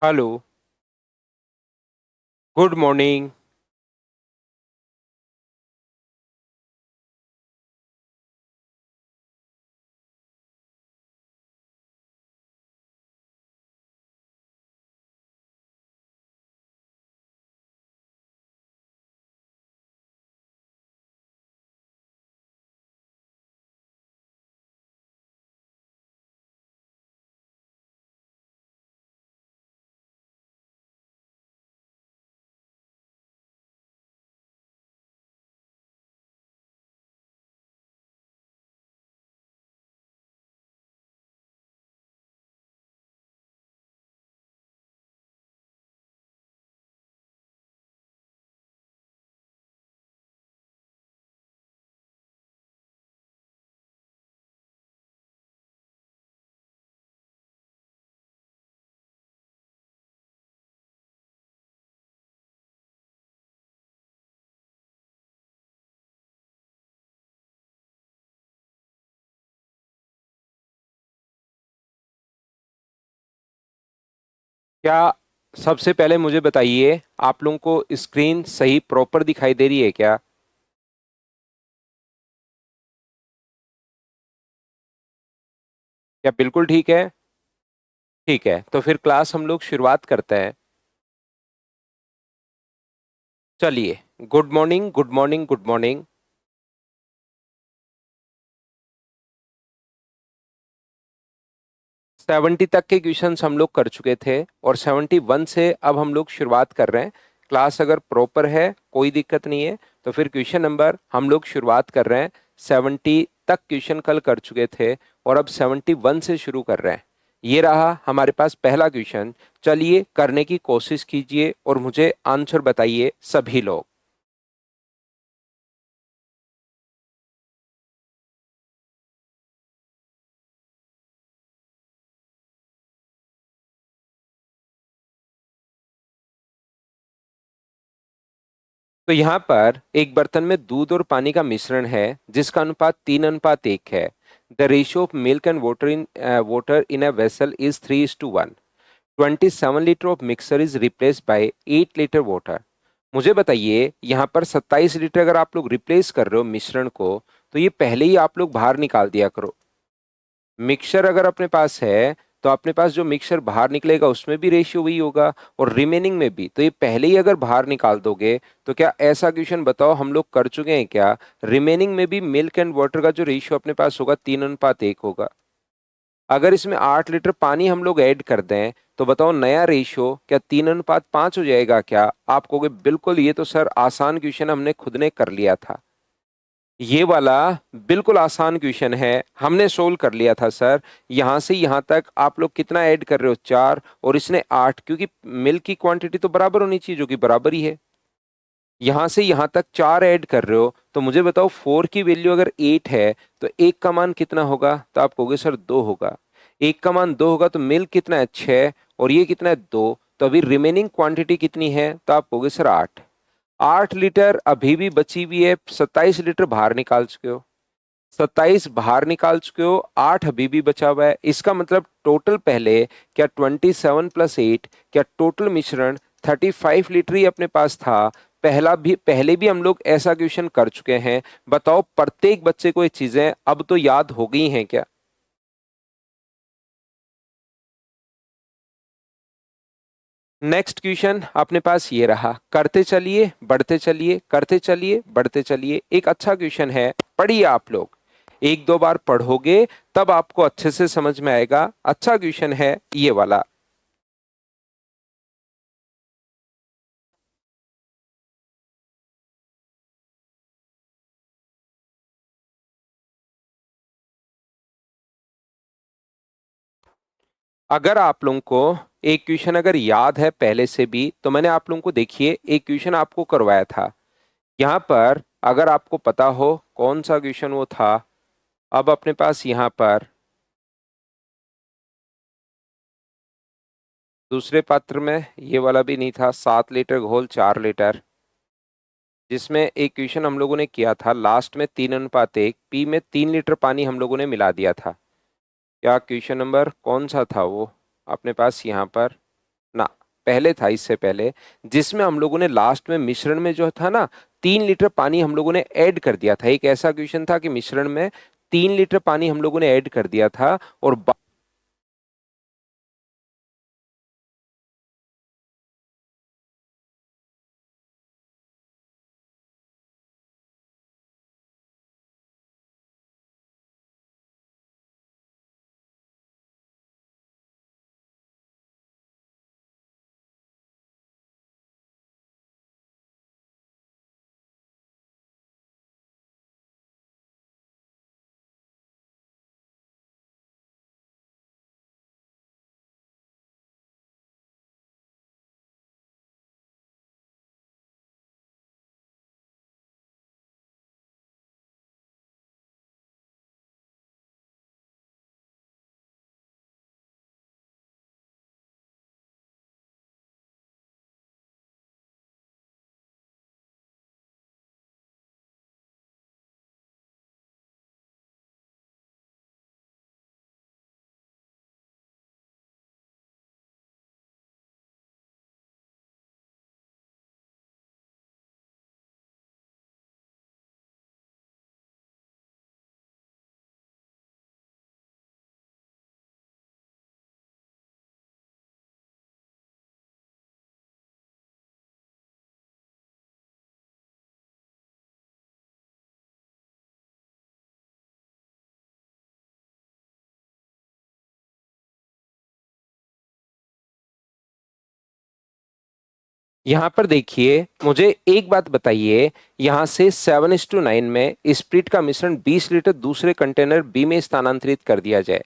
Hello. Good morning. क्या सबसे पहले मुझे बताइए, आप लोगों को स्क्रीन सही प्रॉपर दिखाई दे रही है क्या? क्या बिल्कुल ठीक है? ठीक है, तो फिर क्लास हम लोग शुरुआत करते हैं। चलिए। Good morning, good morning, good morning. 70 तक के क्वेश्चंस हम लोग कर चुके थे और 71 से अब हम लोग शुरुआत कर रहे हैं। क्लास अगर प्रॉपर है, कोई दिक्कत नहीं है, तो फिर क्वेश्चन नंबर हम लोग शुरुआत कर रहे हैं। 70 तक क्वेश्चन कल कर चुके थे और अब 71 से शुरू कर रहे हैं। ये रहा हमारे पास पहला क्वेश्चन। चलिए करने की कोशिश कीजिए और मुझे आंसर बताइए सभी लोग। तो यहाँ पर एक बर्तन में दूध और पानी का मिश्रण है जिसका अनुपात 3:1 है। The ratio of milk and water in a vessel is 3:1। 27 litre of mixer is replace by 8 litre water. मुझे बताइए, यहाँ पर 27 लीटर अगर आप लोग रिप्लेस कर रहे हो मिश्रण को, तो ये पहले ही आप लोग बाहर निकाल दिया करो। मिक्सर अगर अपने पास है तो अपने पास जो मिक्सर बाहर निकलेगा उसमें भी रेशियो वही होगा और रिमेनिंग में भी, तो ये पहले ही अगर बाहर निकाल दोगे तो क्या ऐसा क्वेश्चन बताओ हम लोग कर चुके हैं क्या? रिमेनिंग में भी मिल्क एंड वाटर का जो रेशियो अपने पास होगा 3:1 होगा। अगर इसमें 8 लीटर पानी हम लोग ऐड कर दें तो बताओ नया रेशियो क्या 3:5 हो जाएगा क्या? आप कहोगे बिल्कुल, ये तो सर आसान क्वेश्चन हमने खुद ने कर लिया था। ये वाला बिल्कुल आसान क्वेश्चन है, हमने सोल्व कर लिया था सर। यहां से यहां तक आप लोग कितना ऐड कर रहे हो? 4 और इसने 8, क्योंकि मिल्क की क्वांटिटी तो बराबर होनी चाहिए जो कि बराबर ही है। यहां से यहां तक 4 ऐड कर रहे हो, तो मुझे बताओ 4 की वैल्यू अगर 8 है तो एक का मान कितना होगा? तो आप कहोगे सर 2 होगा। एक का मान 2 होगा तो मिल्क कितना है? 6 और ये कितना है? 2। तो अभी रिमेनिंग क्वांटिटी कितनी है? तो आप कहोगे सर 8। 8 लीटर अभी भी बची हुई है, 27 लीटर बाहर निकाल चुके हो। 27 बाहर निकाल चुके हो, 8 अभी भी बचा हुआ है। इसका मतलब टोटल पहले क्या 27 + 8, क्या टोटल मिश्रण 35 लीटर ही अपने पास था? पहले भी हम लोग ऐसा क्वेश्चन कर चुके हैं। बताओ प्रत्येक बच्चे को ये चीजें अब तो याद हो गई हैं क्या? नेक्स्ट क्वेश्चन अपने पास ये रहा। करते चलिए बढ़ते चलिए, करते चलिए बढ़ते चलिए। एक अच्छा क्वेश्चन है, पढ़िए आप लोग। एक दो बार पढ़ोगे तब आपको अच्छे से समझ में आएगा। अच्छा क्वेश्चन है ये वाला। अगर आप लोगों को एक क्वेश्चन अगर याद है पहले से भी, तो मैंने आप लोगों को देखिए एक क्वेश्चन आपको करवाया था। यहाँ पर अगर आपको पता हो कौन सा क्वेश्चन वो था। अब अपने पास यहाँ पर दूसरे पात्र में ये वाला भी नहीं था, 7 लीटर घोल 4 लीटर, जिसमें एक क्वेश्चन हम लोगों ने किया था लास्ट में 3:1 पी में 3 लीटर पानी हम लोगों ने मिला दिया था। क्या क्वेश्चन नंबर कौन सा था वो अपने पास यहाँ पर? ना, पहले था, इससे पहले, जिसमें हम लोगों ने लास्ट में मिश्रण में जो था ना 3 लीटर पानी हम लोगों ने ऐड कर दिया था। एक ऐसा क्वेश्चन था कि मिश्रण में 3 लीटर पानी हम लोगों ने ऐड कर दिया था और यहाँ पर देखिए, मुझे एक बात बताइए, यहाँ से 7:9 में स्प्रिट का मिश्रण 20 लीटर दूसरे कंटेनर बी में स्थानांतरित कर दिया जाए।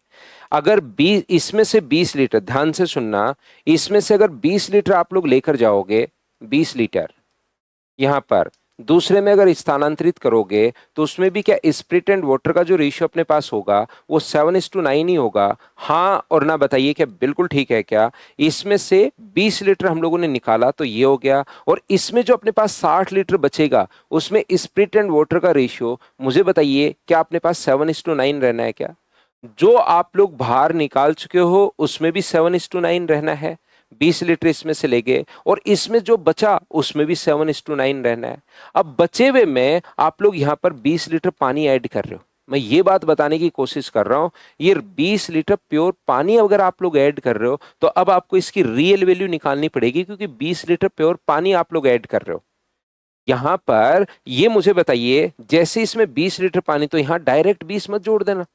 अगर 20, इसमें से 20 लीटर, ध्यान से सुनना, इसमें से अगर 20 लीटर आप लोग लेकर जाओगे, 20 लीटर यहाँ पर दूसरे में अगर स्थानांतरित करोगे तो उसमें भी क्या स्प्रिट एंड वाटर का जो रेशियो अपने पास होगा वो 7:9 ही होगा। हाँ और ना बताइए क्या बिल्कुल ठीक है क्या? इसमें से 20 लीटर हम लोगों ने निकाला तो ये हो गया, और इसमें जो अपने पास 60 लीटर बचेगा उसमें स्प्रिट एंड वाटर का रेशियो मुझे बताइए क्या अपने पास 7:9 रहना है क्या? जो आप लोग बाहर निकाल चुके हो उसमें भी 7:9 रहना है, 20 लीटर इसमें से ले गए, और इसमें जो बचा उसमें भी 7:9 रहना है। अब बचे हुए में आप लोग यहाँ पर 20 लीटर पानी ऐड कर रहे हो। मैं ये बात बताने की कोशिश कर रहा हूं, ये 20 लीटर प्योर पानी अगर आप लोग ऐड कर रहे हो तो अब आपको इसकी रियल वैल्यू निकालनी पड़ेगी, क्योंकि 20 लीटर प्योर पानी आप लोग ऐड कर रहे हो। यहां पर ये मुझे बताइए, जैसे इसमें 20 लीटर पानी, तो यहां डायरेक्ट 20 मत जोड़ देना।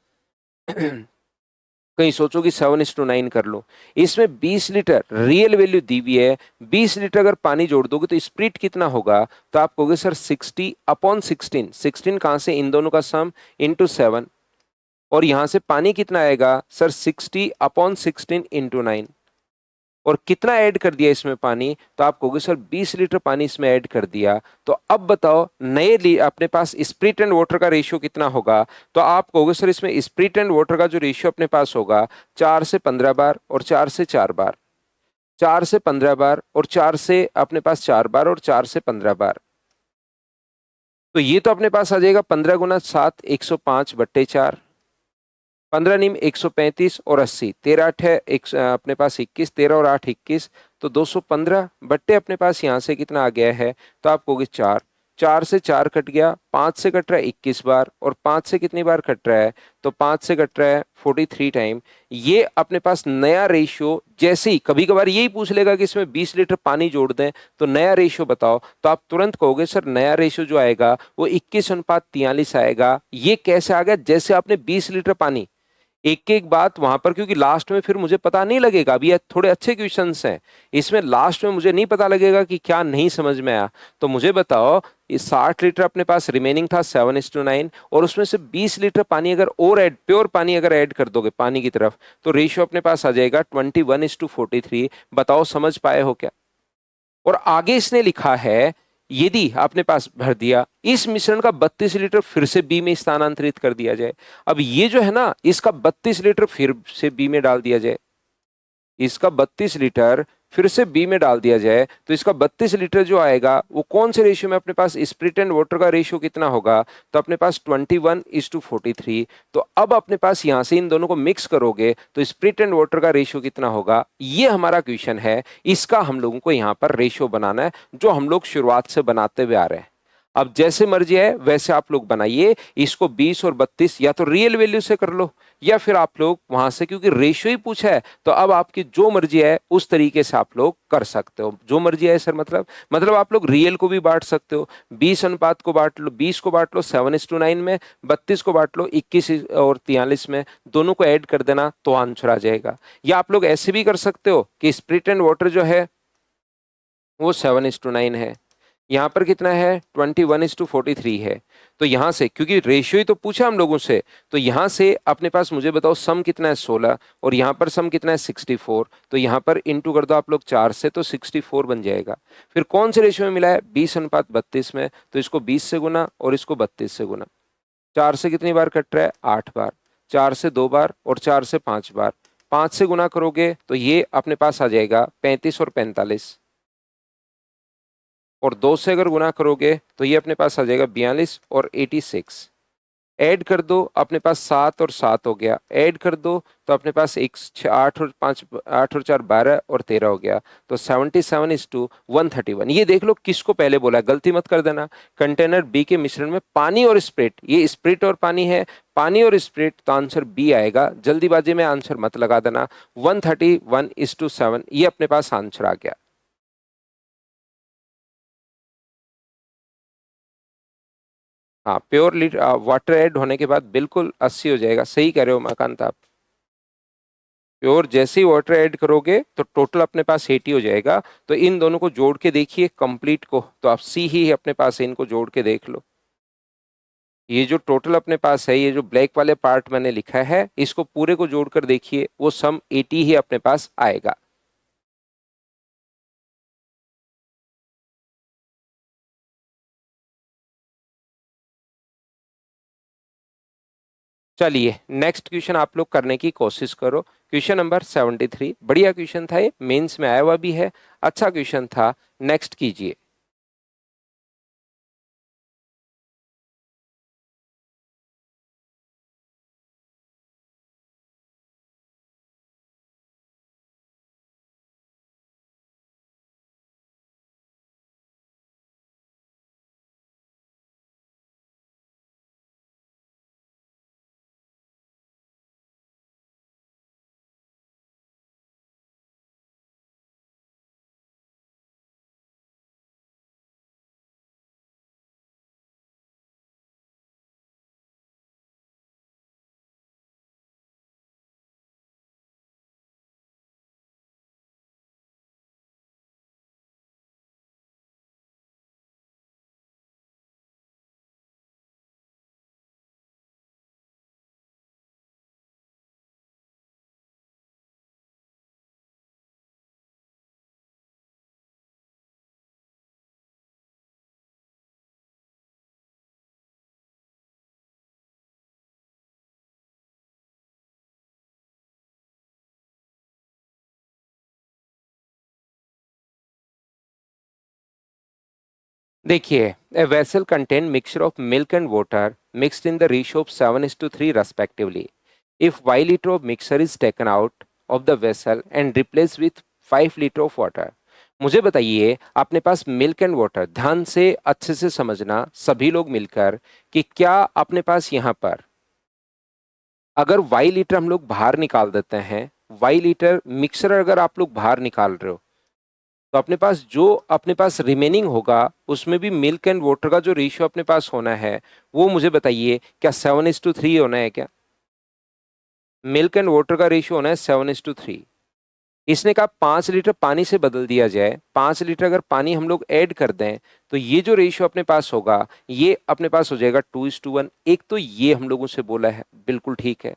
कहीं सोचो कि 7:9 कर लो, इसमें 20 लीटर रियल वैल्यू दी हुई है। 20 लीटर अगर पानी जोड़ दोगे तो स्प्रिट कितना होगा? तो आप कहोगे सर 60/16, 16 कहां से? इन दोनों का सम इंटू 7, और यहां से पानी कितना आएगा सर? 60/16 इंटू 9, और कितना ऐड कर दिया इसमें पानी? तो आप कहोगे सर 20 लीटर पानी इसमें ऐड कर दिया। तो अब बताओ अपने पास स्प्रिट एंड वाटर का रेशियो कितना होगा? तो आप कहोगे सर इसमें स्प्रिट एंड वाटर का जो रेशियो अपने पास होगा 4 से 15 बार और 4 से 4 बार, 4 से 15 बार और 4 से अपने पास 4 बार और 4 से 15 बार। तो ये तो अपने पास आ जाएगा 15 × 7 105/4, 15 × 9 135 और 80, 13 8 है अपने पास 21, 13 और 8 21, तो 215 बट्टे अपने पास यहाँ से कितना आ गया है? तो आप कहोगे 4, 4 से 4 कट गया, 5 से कट रहा है 21 बार, और 5 से कितनी बार कट रहा है? तो 5 से कट रहा है 43 टाइम। ये अपने पास नया रेशियो, जैसे ही कभी कभार यही पूछ लेगा कि इसमें 20 लीटर पानी जोड़ दें तो नया रेशियो बताओ, तो आप तुरंत कहोगे सर नया रेशियो जो आएगा वो 21:43 आएगा। ये कैसे आ गया? जैसे आपने 20 लीटर पानी, एक एक बात वहां पर, क्योंकि लास्ट में फिर मुझे पता नहीं लगेगा, अभी ये थोड़े अच्छे क्वेश्चंस हैं, इसमें लास्ट में मुझे नहीं पता लगेगा कि क्या नहीं समझ में आया। तो मुझे बताओ, ये 60 लीटर अपने पास रिमेनिंग था 7:9, और उसमें से 20 लीटर पानी अगर और ऐड, प्योर पानी अगर ऐड कर दोगे पानी की तरफ, तो रेशियो अपने पास आ जाएगा 21:43। बताओ समझ पाए हो क्या? और आगे इसने लिखा है, यदि आपने पास भर दिया इस मिश्रण का 32 लीटर फिर से बी में स्थानांतरित कर दिया जाए। अब ये जो है ना, इसका 32 लीटर फिर से बी में डाल दिया जाए, इसका 32 लीटर फिर से बी में डाल दिया जाए तो इसका 32 लीटर जो आएगा वो कौन से रेशियो में अपने पास, स्प्रिट एंड वाटर का रेशियो कितना होगा, तो अपने पास 21:43। तो अब अपने पास यहां से इन दोनों को मिक्स करोगे तो स्प्रिट एंड वाटर का रेशियो कितना होगा, ये हमारा क्वेश्चन है। इसका हम लोगों को यहाँ पर रेशियो बनाना है जो हम लोग शुरुआत से बनाते हुए आ रहे हैं। अब जैसे मर्जी है वैसे आप लोग बनाइए इसको। 20 और 32 या तो रियल वैल्यू से कर लो या फिर आप लोग वहां से, क्योंकि रेशियो ही पूछा है तो अब आपकी जो मर्जी है उस तरीके से आप लोग कर सकते हो। जो मर्जी है सर, मतलब आप लोग रियल को भी बांट सकते हो। 20 अनुपात को बांट लो, 20 को बांट लो 7:9 में, 32 को बांट लो 21 और 43 में, दोनों को ऐड कर देना तो आंसर आ जाएगा। या आप लोग ऐसे भी कर सकते हो कि स्प्रिट एंड वाटर जो है वो 7:9 है, यहाँ पर कितना है 21:43 है। तो यहां से, क्योंकि रेशियो ही तो पूछा हम लोगों से, तो यहां से अपने पास मुझे बताओ सम कितना है 16 और यहाँ पर सम कितना है 64। तो यहाँ पर इंटू कर दो आप लोग 4 से तो 64 बन जाएगा। फिर कौन से रेशियो में मिला है, 20:32 में, तो इसको 20 से गुना और इसको 32 से गुना। 4 से कितनी बार कट रहा है, 8 बार, 4 से 2 बार और 4 से 5 बार। 5 से गुना करोगे तो ये अपने पास आ जाएगा 35 और 45, और 2 से अगर गुना करोगे तो ये अपने पास आ जाएगा 42 और 86। ऐड कर दो, अपने पास 7 और 7 हो गया, ऐड कर दो तो अपने पास 8 और 5, 8 और 4 12 और 13 हो गया। तो 77:131। ये देख लो किसको पहले बोला है, गलती मत कर देना। कंटेनर बी के मिश्रण में पानी और स्प्रिट, ये स्प्रिट और पानी है, पानी और स्प्रिट, तो आंसर बी आएगा। जल्दीबाजी में आंसर मत लगा देना। 131:7 ये अपने पास आंसर आ गया। हाँ, प्योर वाटर ऐड होने के बाद बिल्कुल 80 हो जाएगा। सही कह रहे हो उमाकांत आप। प्योर जैसे ही वाटर ऐड करोगे तो टोटल अपने पास 80 हो जाएगा। तो इन दोनों को जोड़ के देखिए कंप्लीट को, तो आप सी ही अपने पास है, इनको जोड़ के देख लो। ये जो टोटल अपने पास है, ये जो ब्लैक वाले पार्ट मैंने लिखा है, इसको पूरे को जोड़कर देखिए, वो सम 80 ही अपने पास आएगा। चलिए नेक्स्ट क्वेश्चन आप लोग करने की कोशिश करो। क्वेश्चन नंबर 73, बढ़िया क्वेश्चन था, ये मेंस में आया हुआ भी है, अच्छा क्वेश्चन था। नेक्स्ट कीजिए। देखिए, a vessel contain mixture of milk and water mixed in the ratio of 7:3 respectively. If y liter of mixture is taken out of the vessel and replaced with 5 liter of water. मुझे बताइए अपने पास milk and water, ध्यान से अच्छे से समझना सभी लोग मिलकर, कि क्या अपने पास यहाँ पर अगर y लीटर हम लोग बाहर निकाल देते हैं, y लीटर मिक्सर अगर आप लोग बाहर निकाल रहे हो, तो अपने पास जो अपने पास रिमेनिंग होगा उसमें भी मिल्क एंड वाटर का जो रेशियो अपने पास होना है, वो मुझे बताइए क्या 7:3 होना है क्या? मिल्क एंड वाटर का रेशियो होना है 7:3। इसने कहा 5 लीटर पानी से बदल दिया जाए, 5 लीटर अगर पानी हम लोग ऐड कर दें तो ये जो रेशियो अपने पास होगा ये अपने पास हो जाएगा 2:1। एक तो ये हम लोगों से बोला है, बिल्कुल ठीक है।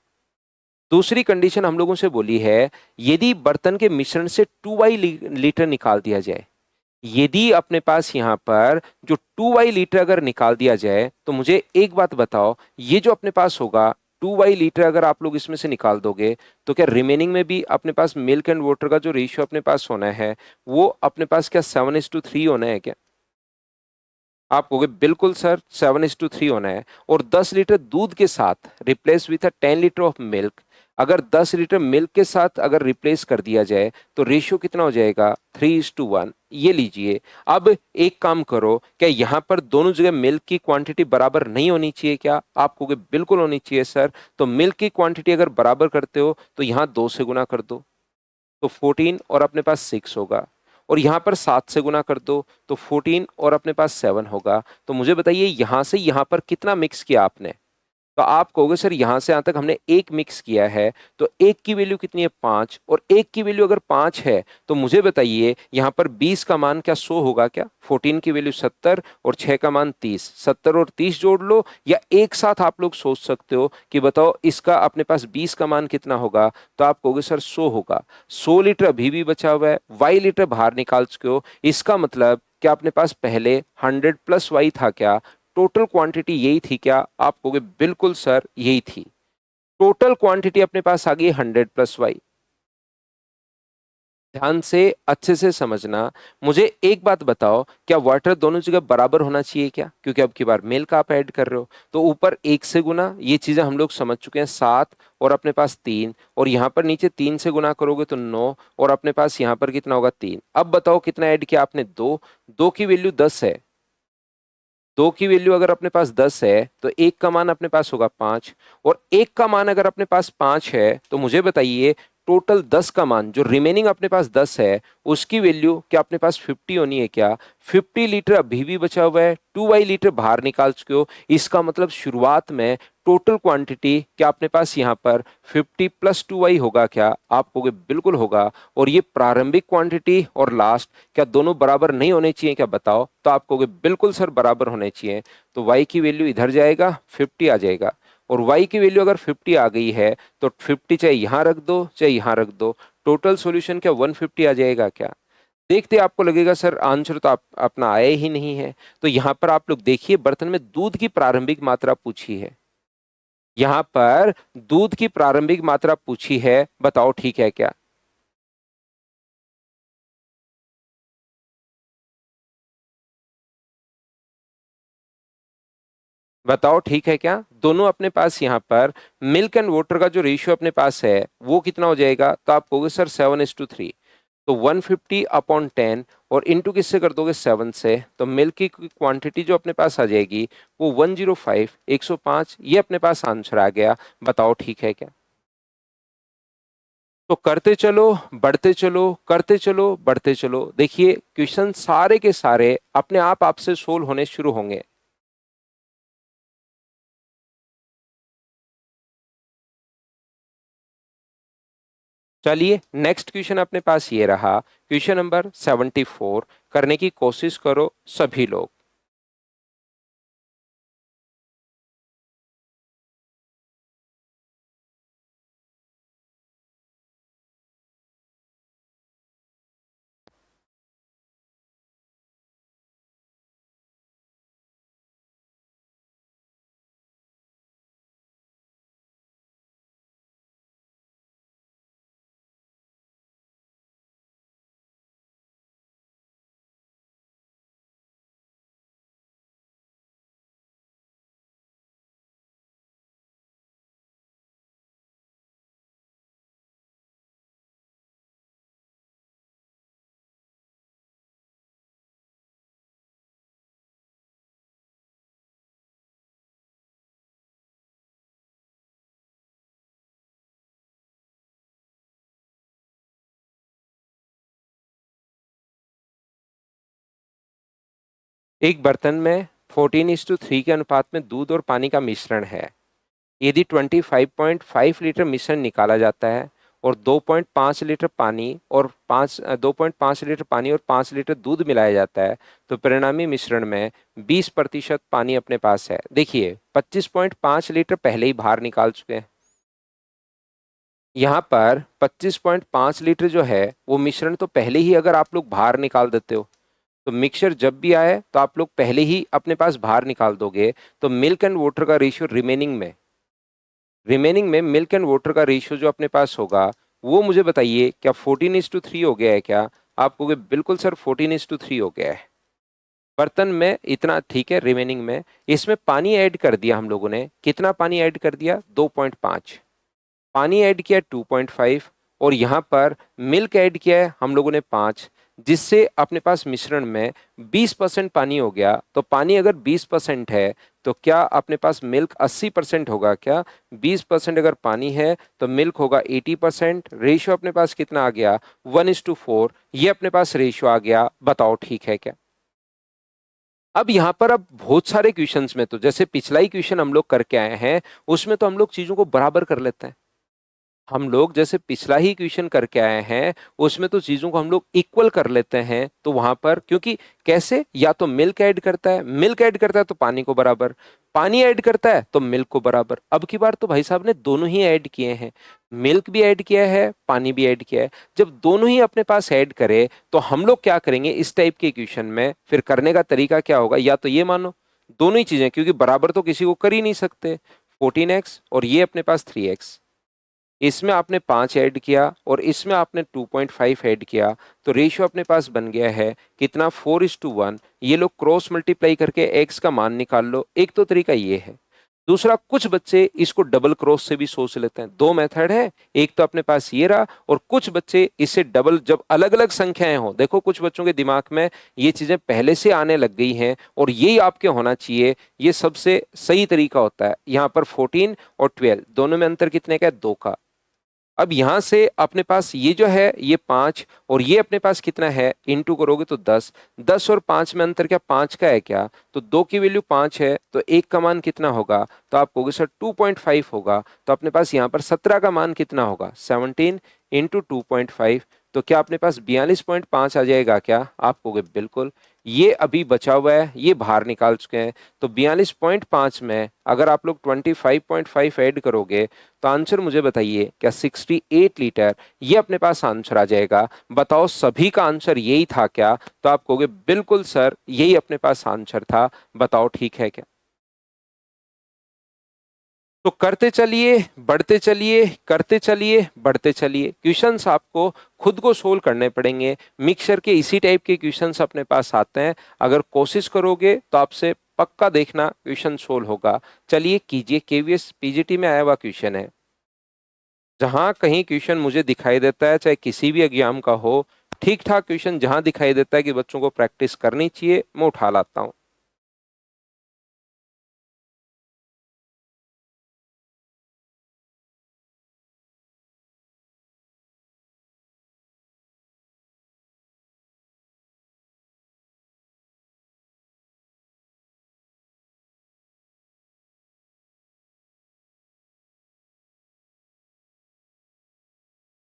दूसरी कंडीशन हम लोगों से बोली है, यदि बर्तन के मिश्रण से 2y लीटर निकाल दिया जाए, यदि अपने पास यहाँ पर जो 2y लीटर अगर निकाल दिया जाए, तो मुझे एक बात बताओ, ये जो अपने पास होगा 2 लीटर अगर आप लोग इसमें से निकाल दोगे तो क्या रिमेनिंग में भी अपने पास मिल्क एंड वाटर का जो रेशियो अपने पास होना है वो अपने पास क्या 7:3 होना है क्या? आप कहोगे बिल्कुल सर 7:3 होना है। और 10 लीटर दूध के साथ replace with 10 litre of milk, अगर 10 लीटर मिल्क के साथ अगर रिप्लेस कर दिया जाए तो रेशियो कितना हो जाएगा? 3:1। ये लीजिए। अब एक काम करो, क्या यहाँ पर दोनों जगह मिल्क की क्वांटिटी बराबर नहीं होनी चाहिए क्या? आप कहोगे बिल्कुल होनी चाहिए सर। तो मिल्क की क्वांटिटी अगर बराबर करते हो तो यहाँ 2 से गुना कर दो तो 14 और अपने पास 6 होगा। और यहां पर 7 से गुना कर दो तो 14 और अपने पास 7 होगा। तो मुझे बताइए यहां से यहां पर कितना मिक्स किया आपने? तो आप कहोगे सर यहां से यहां तक हमने एक मिक्स किया है, तो एक की वैल्यू कितनी है? 5। और एक की वैल्यू अगर 5 है तो मुझे बताइए यहां पर 20 का मान क्या 100 होगा क्या? 14 की वैल्यू 70 और 6 का मान 30, 70 और 30 जोड़ लो, या एक साथ आप लोग सोच सकते हो कि बताओ इसका अपने पास 20 का मान कितना होगा? तो आप कहोगे सर 100 होगा। 100 लीटर अभी भी बचा हुआ है, वाई लीटर बाहर निकाल चुके हो। इसका मतलब क्या अपने पास पहले 100 प्लस वाई था क्या? टोटल क्वांटिटी यही थी क्या? आप कहोगे बिल्कुल सर यही थी। टोटल क्वांटिटी अपने पास आ गई 100 + y। ध्यान से अच्छे से समझना। मुझे एक बात बताओ, क्या वाटर दोनों जगह बराबर होना चाहिए क्या? क्योंकि अब की बार मेल का आप ऐड कर रहे हो तो ऊपर 1 से गुना, ये चीजें हम लोग समझ चुके हैं, 7 और अपने पास 3, और यहाँ पर नीचे 3 से गुना करोगे तो 9 और अपने पास यहाँ पर कितना होगा? 3। अब बताओ कितना ऐड किया आपने? 2। 2 की वैल्यू 10 है। 2 की वैल्यू अगर अपने पास 10 है तो एक का मान अपने पास होगा 5। और एक का मान अगर अपने पास 5 है तो मुझे बताइए टोटल 10 का मान जो रिमेनिंग अपने पास 10 है उसकी वैल्यू क्या अपने पास 50 होनी है क्या? 50 लीटर अभी भी बचा हुआ है, 2 लीटर बाहर निकाल चुके हो। इसका मतलब शुरुआत में टोटल क्वांटिटी क्या अपने पास यहाँ पर 50 + 2y होगा क्या? आप कहोगे बिल्कुल होगा। और ये प्रारंभिक क्वांटिटी और लास्ट क्या दोनों बराबर नहीं होने चाहिए क्या? बताओ। तो आप कहोगे बिल्कुल सर बराबर होने चाहिए। तो y की वैल्यू इधर जाएगा, 50 आ जाएगा। और y की वैल्यू अगर 50 आ गई है तो 50 चाहे यहां रख दो चाहे यहां रख दो, टोटल सॉल्यूशन क्या 150 आ जाएगा क्या? देखते आपको लगेगा सर आंसर तो आप अपना आया ही नहीं है। तो यहां पर आप लोग देखिए बर्तन में दूध की प्रारंभिक मात्रा पूछी है। यहां पर दूध की प्रारंभिक मात्रा पूछी है, बताओ ठीक है क्या? बताओ ठीक है क्या? दोनों अपने पास यहाँ पर मिल्क एंड वाटर का जो रेशियो अपने पास है वो कितना हो जाएगा? तो आप कहोगे सर 7:3। तो 150/10 और इंटू किससे कर दोगे? 7 से। तो मिल्क की क्वांटिटी जो अपने पास आ जाएगी वो 105, 105। ये अपने पास आंसर आ गया। बताओ ठीक है क्या? तो करते चलो, बढ़ते चलो, करते चलो, बढ़ते चलो। देखिए क्वेश्चन सारे के सारे अपने आप आपसे सोल्व होने शुरू होंगे। चलिए नेक्स्ट क्वेश्चन अपने पास ये रहा, क्वेश्चन नंबर 74। करने की कोशिश करो सभी लोग। एक बर्तन में 14:3 के अनुपात में दूध और पानी का मिश्रण है। यदि 25.5 लीटर मिश्रण निकाला जाता है और 2.5 लीटर पानी और 2.5 लीटर पानी और 5 लीटर दूध मिलाया जाता है तो परिणामी मिश्रण में 20% पानी अपने पास है। देखिए 25.5 लीटर पहले ही बाहर निकाल चुके हैं। यहाँ पर 25.5 लीटर जो है वो मिश्रण तो पहले ही अगर आप लोग बाहर निकाल देते हो तो मिक्सचर जब भी आए तो आप लोग पहले ही अपने पास बाहर निकाल दोगे। तो मिल्क एंड वाटर का रेशियो रिमेनिंग में रिमेनिंग में मिल्क एंड वाटर का रेशियो जो अपने पास होगा वो मुझे बताइए, क्या 14:3 हो गया है क्या? आप कहोगे बिल्कुल सर 14:3 हो गया है। बर्तन में इतना ठीक है, रिमेनिंग में इसमें पानी ऐड कर दिया हम लोगों ने, कितना पानी ऐड कर दिया? 2.5। पानी ऐड किया 2.5, और यहाँ पर मिल्क ऐड किया है हम लोगों ने 5, जिससे अपने पास मिश्रण में 20% पानी हो गया। तो पानी अगर 20% है तो क्या अपने पास मिल्क 80% होगा क्या? 20% अगर पानी है तो मिल्क होगा 80%। रेशियो अपने पास कितना आ गया? 1:4। ये अपने पास रेशियो आ गया। बताओ ठीक है क्या? अब यहाँ पर अब बहुत सारे क्वेश्चंस में तो जैसे पिछला ही क्वेश्चन हम लोग करके आए हैं, उसमें तो हम लोग चीजों को बराबर कर लेते हैं। हम लोग जैसे पिछला ही क्वेश्चन करके आए हैं उसमें तो चीजों को हम लोग इक्वल कर लेते हैं। तो वहां पर क्योंकि कैसे, या तो मिल्क ऐड करता है, मिल्क ऐड करता है तो पानी को बराबर, पानी ऐड करता है तो मिल्क को बराबर। अब की बार तो भाई साहब ने दोनों ही ऐड किए हैं, मिल्क भी ऐड किया है, पानी भी ऐड किया है। जब दोनों ही अपने पास ऐड करे तो हम लोग क्या करेंगे इस टाइप के क्वेश्चन में? फिर करने का तरीका क्या होगा? या तो ये मानो दोनों ही चीजें, क्योंकि बराबर तो किसी को कर ही नहीं सकते, 14x और ये अपने पास 3x, इसमें आपने 5 ऐड किया और इसमें आपने 2.5 ऐड किया, तो रेशियो अपने पास बन गया है कितना? 4:1। ये लोग क्रॉस मल्टीप्लाई करके एक्स का मान निकाल लो। एक तो तरीका ये है। दूसरा, कुछ बच्चे इसको डबल क्रॉस से भी सोच लेते हैं। दो मेथड है, एक तो अपने पास ये रहा, और कुछ बच्चे इससे डबल, जब अलग अलग संख्याएं हो, देखो कुछ बच्चों के दिमाग में ये चीजें पहले से आने लग गई हैं और यही आपके होना चाहिए, ये सबसे सही तरीका होता है। यहाँ पर 14 और 12 दोनों में अंतर कितने का है? 2 का। अब यहां से अपने पास ये जो है ये 5, और ये अपने पास कितना है? इंटू करोगे तो 10। 10 और 5 में अंतर क्या 5 का है क्या? तो 2 की वैल्यू 5 है तो एक का मान कितना होगा? तो आप कहोगे सर 2.5 होगा। तो अपने पास यहाँ पर 17 का मान कितना होगा? 17 इंटू 2.5। तो क्या अपने पास 42.5 आ जाएगा क्या? आप कहोगे बिल्कुल। ये अभी बचा हुआ है, ये बाहर निकाल चुके हैं। तो 42.5 में अगर आप लोग 25.5 ऐड करोगे तो आंसर मुझे बताइए, क्या 68 लीटर ये अपने पास आंसर आ जाएगा? बताओ सभी का आंसर यही था क्या? तो आप कहोगे बिल्कुल सर यही अपने पास आंसर था। बताओ ठीक है क्या? तो करते चलिए, बढ़ते चलिए, करते चलिए, बढ़ते चलिए। क्वेश्चंस आपको खुद को सोल्व करने पड़ेंगे। मिक्सचर के इसी टाइप के क्वेश्चंस अपने पास आते हैं। अगर कोशिश करोगे तो आपसे पक्का देखना क्वेश्चन सोल्व होगा। चलिए कीजिए। केवीएस पीजीटी में आया हुआ क्वेश्चन है। जहां कहीं क्वेश्चन मुझे दिखाई देता है, चाहे किसी भी एग्जाम का हो, ठीक ठाक क्वेश्चन जहां दिखाई देता है कि बच्चों को प्रैक्टिस करनी चाहिए, मैं उठा लाता हूं।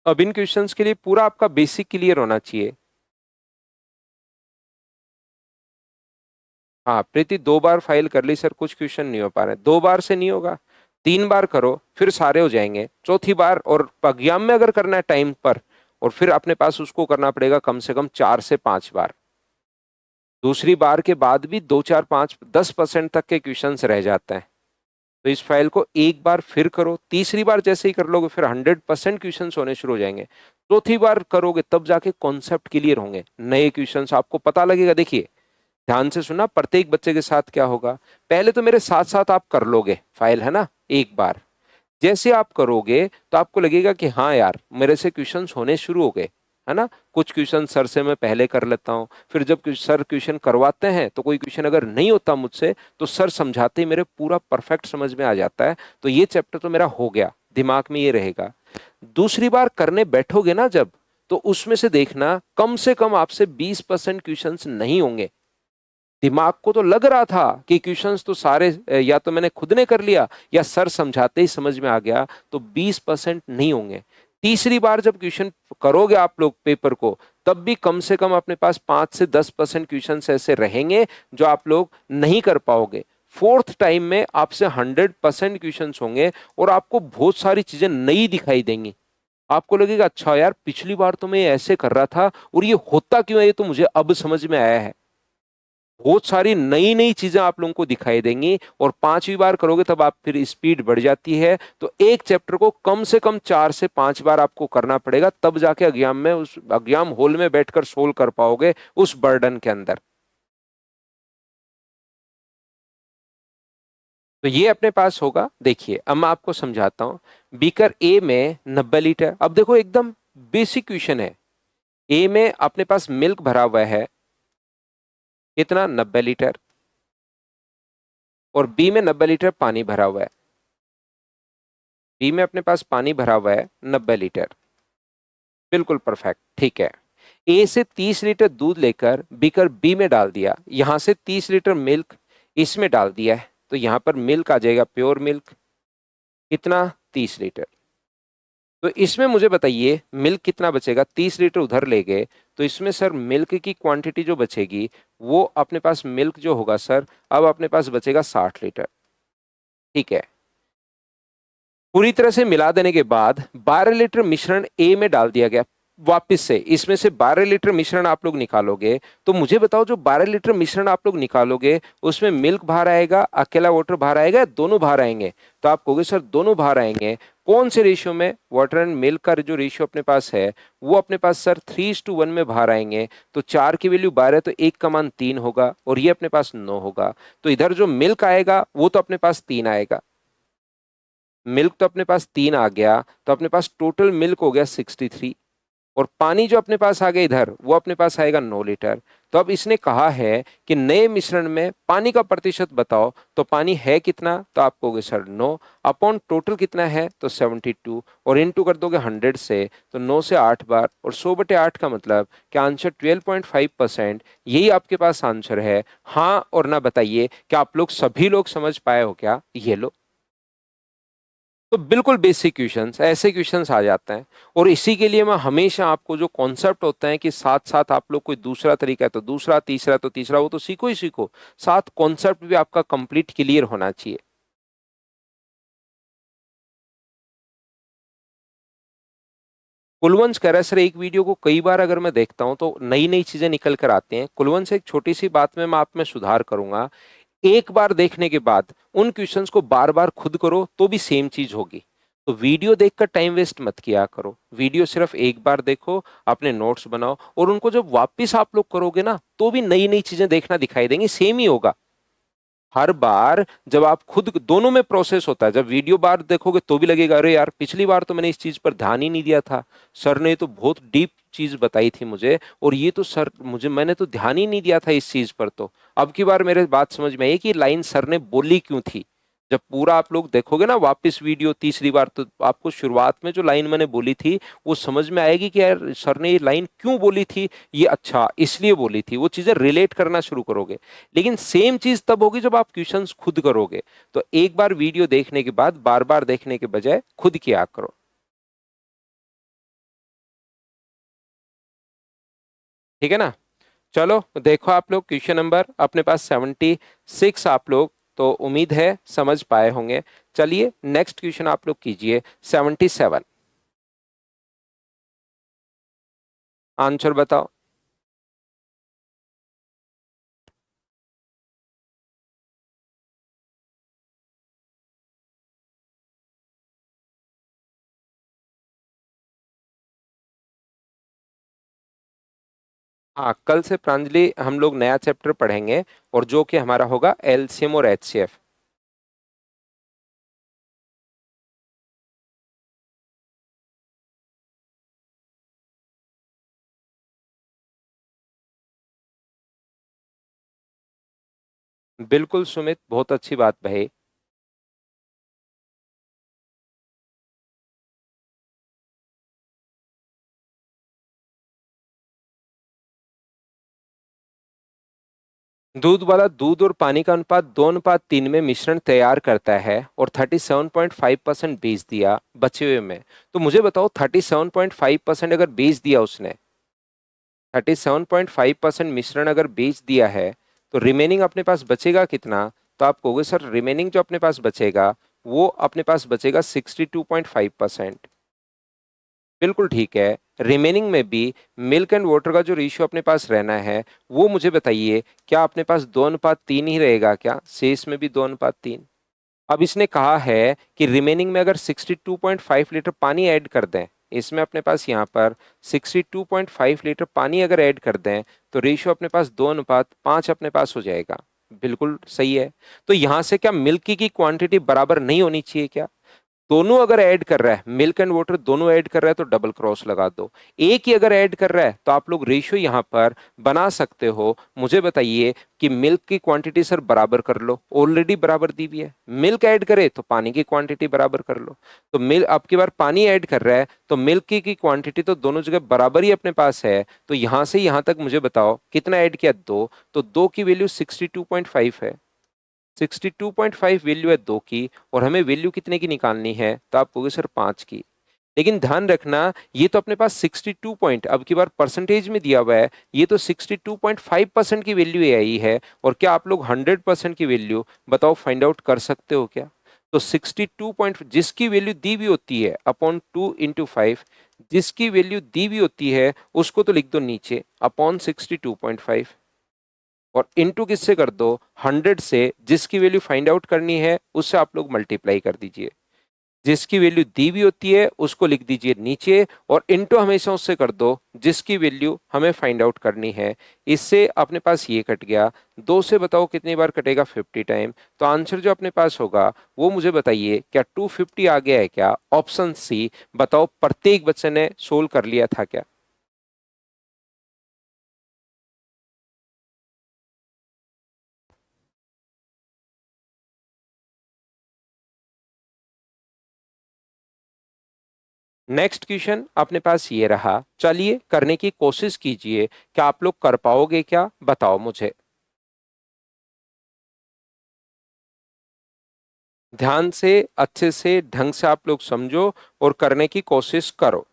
अब इन क्वेश्चंस के लिए पूरा आपका बेसिक क्लियर होना चाहिए। हाँ प्रीति, 2 बार फाइल कर ली सर, कुछ क्वेश्चन नहीं हो पा रहे। 2 बार से नहीं होगा, 3 बार करो फिर सारे हो जाएंगे। चौथी बार और एग्जाम में अगर करना है टाइम पर, और फिर अपने पास उसको करना पड़ेगा कम से कम 4 से 5 बार। दूसरी बार के बाद भी 2, 4, 5, 10% तक के क्वेश्चंस रह जाते हैं। तो इस फाइल को एक बार फिर करो, तीसरी बार जैसे ही कर लोगे फिर 100% क्वेश्चन होने शुरू हो जाएंगे। चौथी बार करोगे तब जाके कॉन्सेप्ट क्लियर होंगे, नए क्वेश्चंस आपको पता लगेगा। देखिए ध्यान से सुनना, प्रत्येक बच्चे के साथ क्या होगा, पहले तो मेरे साथ साथ आप कर लोगे फाइल, है ना, एक बार। जैसे आप करोगे तो आपको लगेगा कि हाँ यार मेरे से क्वेश्चंस होने शुरू हो गए, है ना। कुछ क्वेश्चन सर से मैं पहले कर लेता हूँ, फिर जब सर क्वेश्चन करवाते हैं तो कोई क्वेश्चन अगर नहीं होता मुझसे तो सर समझाते ही मेरे पूरा परफेक्ट समझ में आ जाता है। तो ये चैप्टर तो मेरा हो गया, दिमाग में ये रहेगा। दूसरी बार करने बैठोगे ना जब, तो उसमें से देखना कम से कम आपसे 20% क्वेश्चंस नहीं होंगे। दिमाग को तो लग रहा था कि क्वेश्चंस तो सारे या तो मैंने खुद ने कर लिया या सर समझाते ही समझ में आ गया, तो 20% नहीं होंगे। तीसरी बार जब क्वेश्चन करोगे आप लोग पेपर को, तब भी कम से कम अपने पास 5 से 10% क्वेश्चन ऐसे रहेंगे जो आप लोग नहीं कर पाओगे। फोर्थ टाइम में आपसे 100% क्वेश्चन होंगे और आपको बहुत सारी चीजें नई दिखाई देंगी। आपको लगेगा अच्छा यार पिछली बार तो मैं ऐसे कर रहा था और ये होता क्यों है, ये तो मुझे अब समझ में आया है। बहुत सारी नई नई चीजें आप लोगों को दिखाई देंगी, और 5वीं बार करोगे तब आप फिर स्पीड बढ़ जाती है। तो एक चैप्टर को कम से कम 4 से 5 बार आपको करना पड़ेगा, तब जाके एग्जाम में, उस एग्जाम हॉल में बैठकर सोल्व कर पाओगे उस बर्डन के अंदर। तो ये अपने पास होगा। देखिए अब मैं आपको समझाता हूं। बीकर ए में 90 लीटर। अब देखो एकदम बेसिक क्वेश्चन है। ए में अपने पास मिल्क भरा हुआ है, कितना, 90 लीटर। और बी में 90 लीटर पानी भरा हुआ है। बी में अपने पास पानी भरा हुआ है 90 लीटर। बिल्कुल परफेक्ट, ठीक है। ए से 30 लीटर दूध लेकर बीकर बी में डाल दिया, यहां से 30 लीटर मिल्क इसमें डाल दिया है, तो यहां पर मिल्क आ जाएगा, प्योर मिल्क, कितना, 30 लीटर। तो इसमें मुझे बताइए मिल्क कितना बचेगा, 30 लीटर उधर ले गए, तो इसमें सर मिल्क की क्वांटिटी जो बचेगी, वो अपने पास मिल्क जो होगा सर, अब अपने पास बचेगा 60 लीटर। ठीक है। पूरी तरह से मिला देने के बाद 12 लीटर मिश्रण ए में डाल दिया गया। वापस से इसमें से 12 लीटर मिश्रण आप लोग निकालोगे, तो मुझे बताओ जो 12 लीटर मिश्रण आप लोग निकालोगे, उसमें मिल्क बाहर आएगा, अकेला वाटर बाहर आएगा, या दोनों बाहर आएंगे? तो आप कहोगे सर दोनों बाहर आएंगे। कौन से रेशियो में? वाटर एंड मिल्क का जो रेशियो अपने पास है, वो अपने पास सर 3:1 में बाहर आएंगे। तो 4 की वैल्यू 12 है, तो 1 का मान 3 होगा, और ये अपने पास 9 होगा। तो इधर जो मिल्क आएगा वो तो अपने पास 3 आएगा। मिल्क तो अपने पास 3 आ गया, तो अपने पास टोटल मिल्क हो गया 63। और पानी जो अपने पास आ गया इधर, वो अपने पास आएगा 9 लीटर। तो अब इसने कहा है कि नए मिश्रण में पानी का प्रतिशत बताओ, तो पानी है कितना? तो आप कहोगे सर 9, अपॉन टोटल कितना है, तो 72, और इनटू कर दोगे 100 से, तो 9 से 8 बार, और 100/8 का मतलब कि आंसर 12.5%। यही आपके पास आंसर है। हाँ और ना बताइए कि आप लोग सभी लोग समझ पाए हो क्या? ये लो। तो बिल्कुल बेसिक क्वेश्चंस, ऐसे क्वेश्चंस आ जाते हैं। और इसी के लिए मैं हमेशा आपको जो कॉन्सेप्ट होता है कि साथ साथ आप लोग कोई दूसरा तरीका है तो दूसरा, तीसरा तो तीसरा, वो तो सीखो ही सीखो, साथ कॉन्सेप्ट भी आपका कंप्लीट क्लियर होना चाहिए। कुलवंश कह रहा है सर एक वीडियो को कई बार अगर मैं देखता हूं तो नई नई चीजें निकल कर आती हैं। कुलवंश एक छोटी सी बात में मैं आप में सुधार करूंगा। एक बार देखने के बाद उन क्वेश्चंस को बार बार खुद करो तो भी सेम चीज होगी। तो वीडियो देखकर टाइम वेस्ट मत किया करो। वीडियो सिर्फ एक बार देखो, अपने नोट्स बनाओ, और उनको जब वापस आप लोग करोगे ना, तो भी नई नई चीजें देखना दिखाई देंगी, सेम ही होगा। हर बार जब आप खुद, दोनों में प्रोसेस होता है। जब वीडियो बार देखोगे तो भी लगेगा अरे यार पिछली बार तो मैंने इस चीज पर ध्यान ही नहीं दिया था, सर ने तो बहुत डीप चीज बताई थी मुझे, और ये तो सर मुझे, मैंने तो ध्यान ही नहीं दिया था इस चीज पर। तो अब की बार मेरे बात समझ में आई कि लाइन सर ने बोली क्यों थी। जब पूरा आप लोग देखोगे ना वापस वीडियो तीसरी बार, तो आपको शुरुआत में जो लाइन मैंने बोली थी वो समझ में आएगी कि यार सर ने ये लाइन क्यों बोली थी, ये अच्छा इसलिए बोली थी। वो चीजें रिलेट करना शुरू करोगे। लेकिन सेम चीज तब होगी जब आप क्वेश्चंस खुद करोगे। तो एक बार वीडियो देखने के बाद बार बार देखने के बजाय खुद किया करो। ठीक है ना? चलो देखो आप लोग क्वेश्चन नंबर अपने पास 76 आप लोग, तो उम्मीद है समझ पाए होंगे। चलिए नेक्स्ट क्वेश्चन आप लोग कीजिए 77। आंसर बताओ। हाँ, कल से प्रांजलि हम लोग नया चैप्टर पढ़ेंगे, और जो कि हमारा होगा एलसीएम और एचसीएफ। बिल्कुल सुमित, बहुत अच्छी बात भाई। दूध वाला दूध और पानी का अनुपात 2:3 में मिश्रण तैयार करता है, और 37.5% बेच दिया बचे हुए में। तो मुझे बताओ 37.5% अगर बेच दिया उसने, 37.5% मिश्रण अगर बेच दिया है, तो रिमेनिंग अपने पास बचेगा कितना? तो आप कहोगे सर रिमेनिंग जो अपने पास बचेगा, वो अपने पास बचेगा 62.5%। बिल्कुल ठीक है। रिमेनिंग में भी मिल्क एंड वाटर का जो रेशियो अपने पास रहना है वो मुझे बताइए, क्या अपने पास 2:3 ही रहेगा क्या? शेष में भी 2:3। अब इसने कहा है कि रिमेनिंग में अगर 62.5 लीटर पानी ऐड कर दें, इसमें अपने पास यहाँ पर 62.5 लीटर पानी अगर ऐड कर दें तो रेशियो अपने पास 2:5 अपने पास हो जाएगा। बिल्कुल सही है। तो यहां से क्या मिल्क की क्वांटिटी बराबर नहीं होनी चाहिए क्या? दोनों अगर ऐड कर रहा है, मिल्क एंड वाटर दोनों ऐड कर रहा है तो डबल क्रॉस लगा दो। एक ही अगर ऐड कर रहा है तो आप लोग रेशियो यहां पर बना सकते हो। मुझे बताइए कि मिल्क की क्वांटिटी सर बराबर कर लो, ऑलरेडी बराबर दी हुई है। मिल्क ऐड करे तो पानी की क्वांटिटी बराबर कर लो। तो मिल्क अब की बार पानी ऐड कर रहा है तो मिल्क की क्वांटिटी तो दोनों जगह बराबर ही अपने पास है। तो यहां से यहां तक मुझे बताओ कितना ऐड किया? 2। तो 2 की वैल्यू 62.5 है। 62.5 वैल्यू है 2 की, और हमें वैल्यू कितने की निकालनी है? तो आप कहोगे सर 5 की। लेकिन ध्यान रखना, ये तो अपने पास 62 पॉइंट अब की बार परसेंटेज में दिया हुआ है, ये तो 62.5% की वैल्यू आई है। और क्या आप लोग 100% की वैल्यू बताओ फाइंड आउट कर सकते हो क्या? तो 62 पॉइंट जिसकी वैल्यू दी हुई होती है अपॉन 2 × 5, जिसकी वैल्यू दी हुई होती है उसको तो लिख दो नीचे अपॉन 62.5, और इनटू किससे कर दो? 100 से। जिसकी वैल्यू फाइंड आउट करनी है उससे आप लोग मल्टीप्लाई कर दीजिए। जिसकी वैल्यू दी हुई होती है उसको लिख दीजिए नीचे, और इनटू हमेशा उससे कर दो जिसकी वैल्यू हमें फाइंड आउट करनी है। इससे अपने पास ये कट गया। 2 से बताओ कितनी बार कटेगा? 50 टाइम। तो आंसर जो अपने पास होगा वो मुझे बताइए, क्या 250 आ गया है क्या? ऑप्शन सी बताओ, प्रत्येक बच्चे ने सोल्व कर लिया था क्या? नेक्स्ट क्वेश्चन अपने पास ये रहा, चलिए करने की कोशिश कीजिए। क्या आप लोग कर पाओगे क्या? बताओ मुझे। ध्यान से, अच्छे से, ढंग से आप लोग समझो और करने की कोशिश करो।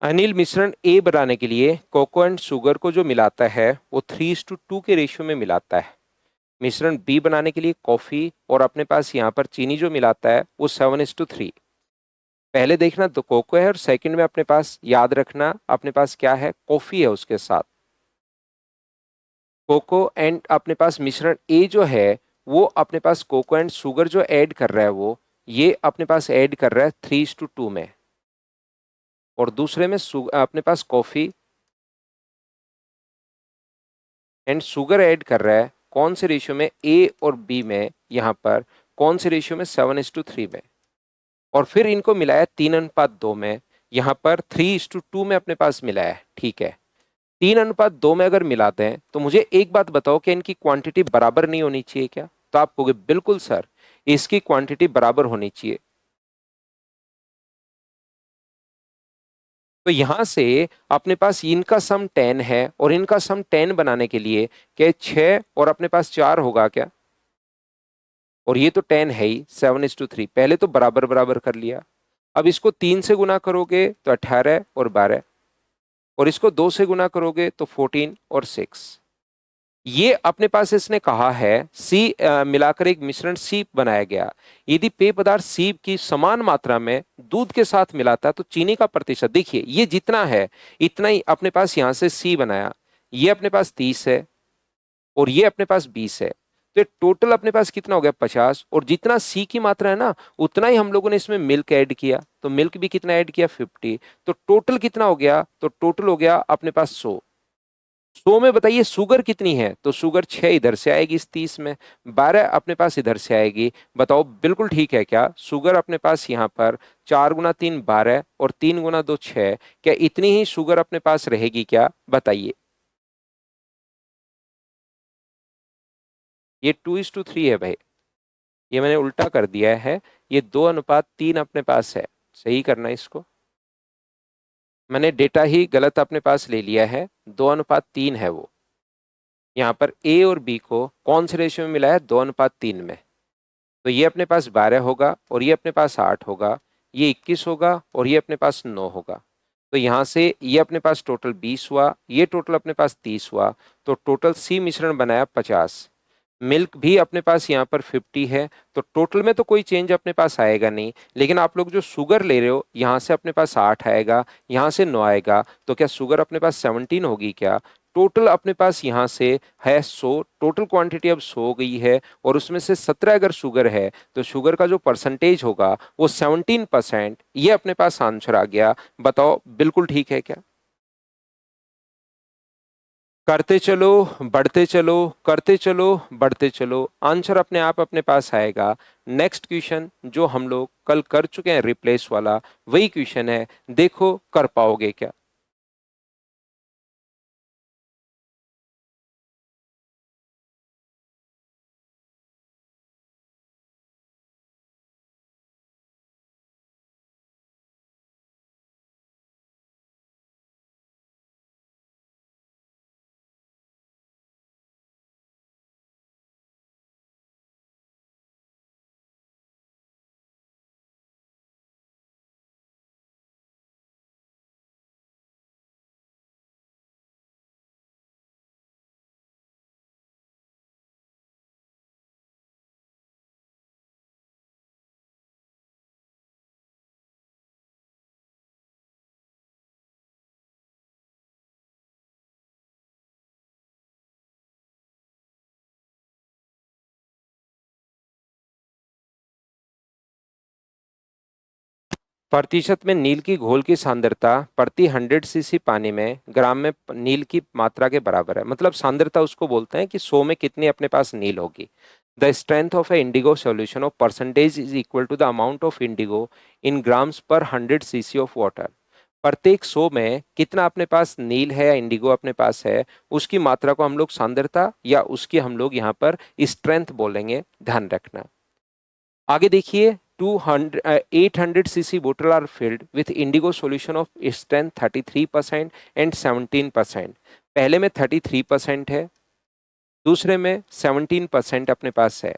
अनिल मिश्रण ए बनाने के लिए कोको एंड शुगर को जो मिलाता है वो 3:2 के रेशियो में मिलाता है। मिश्रण बी बनाने के लिए कॉफी और अपने पास यहाँ पर चीनी जो मिलाता है वो 7:3। पहले देखना तो कोको है, और सेकंड में अपने पास याद रखना अपने पास क्या है? कॉफी है उसके साथ। कोको एंड अपने पास मिश्रण ए जो है वो अपने पास कोको एंड शुगर जो ऐड कर रहा है वो ये अपने पास ऐड कर रहा है 3:2 में। और दूसरे में अपने पास कॉफी एंड शुगर ऐड कर रहा है कौन से रेशियो में? ए और बी में। यहाँ पर कौन से रेशियो में? 7:3 में। और फिर इनको मिलाया 3:2 में। यहाँ पर 3:2 में अपने पास मिला है, ठीक है। 3:2 में अगर मिलाते हैं तो मुझे एक बात बताओ कि इनकी क्वांटिटी बराबर नहीं होनी चाहिए क्या? तो आप कहोगे बिल्कुल सर, इसकी क्वांटिटी बराबर होनी चाहिए। तो यहां से अपने पास इनका सम 10 है, और इनका सम 10 बनाने के लिए क्या 6 और अपने पास 4 होगा क्या? और ये तो 10 है ही, 7:3। पहले तो बराबर बराबर कर लिया। अब इसको 3 से गुना करोगे तो 18 और 12, और इसको 2 से गुना करोगे तो 14 और 6। ये अपने पास इसने कहा है सी मिलाकर एक मिश्रण सी बनाया गया। यदि पेय पदार्थ सी की समान मात्रा में दूध के साथ मिलाता है तो चीनी का प्रतिशत देखिए, ये जितना है इतना ही अपने पास यहां से सी बनाया। ये अपने पास 30 है और ये अपने पास 20 है। तो ये टोटल अपने पास कितना हो गया? 50। और जितना सी की मात्रा है ना उतना ही हम लोगों ने इसमें मिल्क ऐड किया, तो मिल्क भी कितना ऐड किया? 50। तो टोटल कितना हो गया? तो टोटल हो गया अपने पास 100। 100 में बताइए शुगर कितनी है? तो शुगर 6 इधर से आएगी इस 30 में, 12 अपने पास इधर से आएगी। बताओ बिल्कुल ठीक है क्या? शुगर अपने पास यहाँ पर 4 × 3 12 और 3 × 2 6। क्या इतनी ही शुगर अपने पास रहेगी क्या? बताइए। ये 2:3 है भाई। ये मैंने उल्टा कर दिया है, ये 2:3 अपने पास है। सही करना है इसको, मैंने डेटा ही गलत अपने पास ले लिया है, 2:3 है वो। यहाँ पर ए और बी को कौन से रेशियो में मिला है, 2:3 में। तो ये अपने पास 12 होगा और ये अपने पास 8 होगा, ये 21 होगा और ये अपने पास 9 होगा। तो यहाँ से ये अपने पास टोटल 20 हुआ, ये टोटल अपने पास 30 हुआ। तो टोटल सी मिश्रण बनाया 50। मिल्क भी अपने पास यहाँ पर 50 है। तो टोटल में तो कोई चेंज अपने पास आएगा नहीं, लेकिन आप लोग जो शुगर ले रहे हो यहाँ से अपने पास 8 आएगा, यहाँ से 9 आएगा, तो क्या शुगर अपने पास 17 होगी क्या? टोटल अपने पास यहाँ से है 100, टोटल क्वांटिटी अब 100 हो गई है, और उसमें से 17 अगर शुगर है तो शुगर का जो परसेंटेज होगा वो 17%। ये अपने पास आंसर आ गया। बताओ बिल्कुल ठीक है क्या? करते चलो, बढ़ते चलो, करते चलो, बढ़ते चलो, आंसर अपने आप अपने पास आएगा। नेक्स्ट क्वेश्चन जो हम लोग कल कर चुके हैं रिप्लेस वाला, वही क्वेश्चन है, देखो कर पाओगे क्या? प्रतिशत में नील की घोल की सांद्रता प्रति 100 सीसी पानी में ग्राम में नील की मात्रा के बराबर है। मतलब सांद्रता उसको बोलते हैं कि 100 में कितनी अपने पास नील होगी। The strength of a indigo solution of percentage is equal to the amount of indigo in grams per 100 CC of water. प्रत्येक 100 में कितना अपने पास नील है या इंडिगो अपने पास है, उसकी मात्रा को हम लोग सांद्रता या उसकी हम लोग यहाँ पर स्ट्रेंथ बोलेंगे, ध्यान रखना। आगे देखिए, 800 सीसी बोतल are filled with indigo solution of strength 33% and 17%। पहले में 33% है, दूसरे में 17% अपने पास है।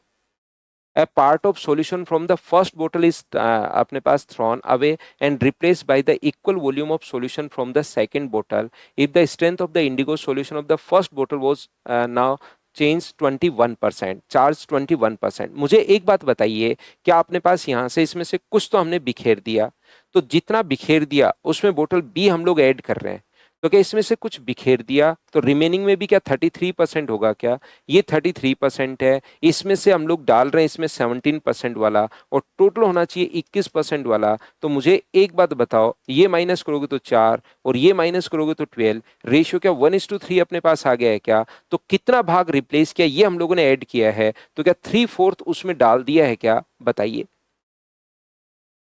A part of solution from the first bottle is अपने पास thrown away and replaced by the equal volume of solution from the second bottle if the strength of the indigo solution of the first bottle was now change 21%, charge 21%। मुझे एक बात बताइए, क्या अपने पास यहाँ से इसमें से कुछ तो हमने बिखेर दिया, तो जितना बिखेर दिया उसमें बोतल बी हम लोग ऐड कर रहे हैं, तो क्या इसमें से कुछ बिखेर दिया तो रिमेनिंग में भी क्या 33% होगा क्या? ये 33% है, इसमें से हम लोग डाल रहे हैं इसमें 17% वाला, और टोटल होना चाहिए 21% वाला। तो मुझे एक बात बताओ, ये माइनस करोगे तो 4 और ये माइनस करोगे तो 12, रेशियो क्या 1:3 अपने पास आ गया है क्या? तो कितना भाग रिप्लेस किया ये हम लोगों ने ऐड किया है, तो क्या 3/4 उसमें डाल दिया है क्या? बताइए।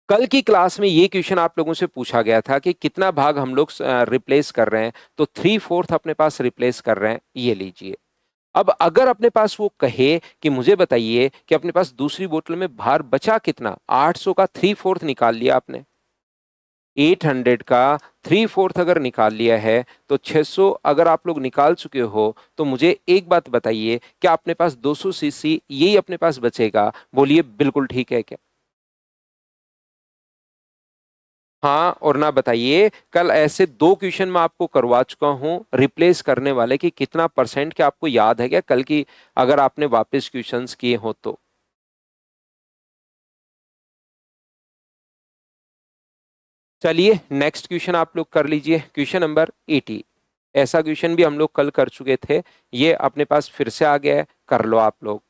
कल की क्लास में ये क्वेश्चन आप लोगों से पूछा गया था कि कितना भाग हम लोग रिप्लेस कर रहे हैं, तो 3/4 अपने पास रिप्लेस कर रहे हैं, ये लीजिए। अब अगर अपने पास वो कहे कि मुझे बताइए कि अपने पास दूसरी बोतल में भार बचा कितना, 800 का 3/4 निकाल लिया आपने, 800 का 3/4 अगर निकाल लिया है, तो 600 अगर आप लोग निकाल चुके हो, तो मुझे एक बात बताइए, क्या अपने पास 200 सीसी यही अपने पास बचेगा? बोलिए बिल्कुल ठीक है क्या? हाँ और ना बताइए। कल ऐसे दो क्वेश्चन मैं आपको करवा चुका हूं रिप्लेस करने वाले, कि कितना परसेंट, क्या आपको याद है क्या कल की, अगर आपने वापस क्वेश्चंस किए हो तो? चलिए नेक्स्ट क्वेश्चन आप लोग कर लीजिए, क्वेश्चन नंबर 80। ऐसा क्वेश्चन भी हम लोग कल कर चुके थे, ये अपने पास फिर से आ गया है, कर लो आप लोग।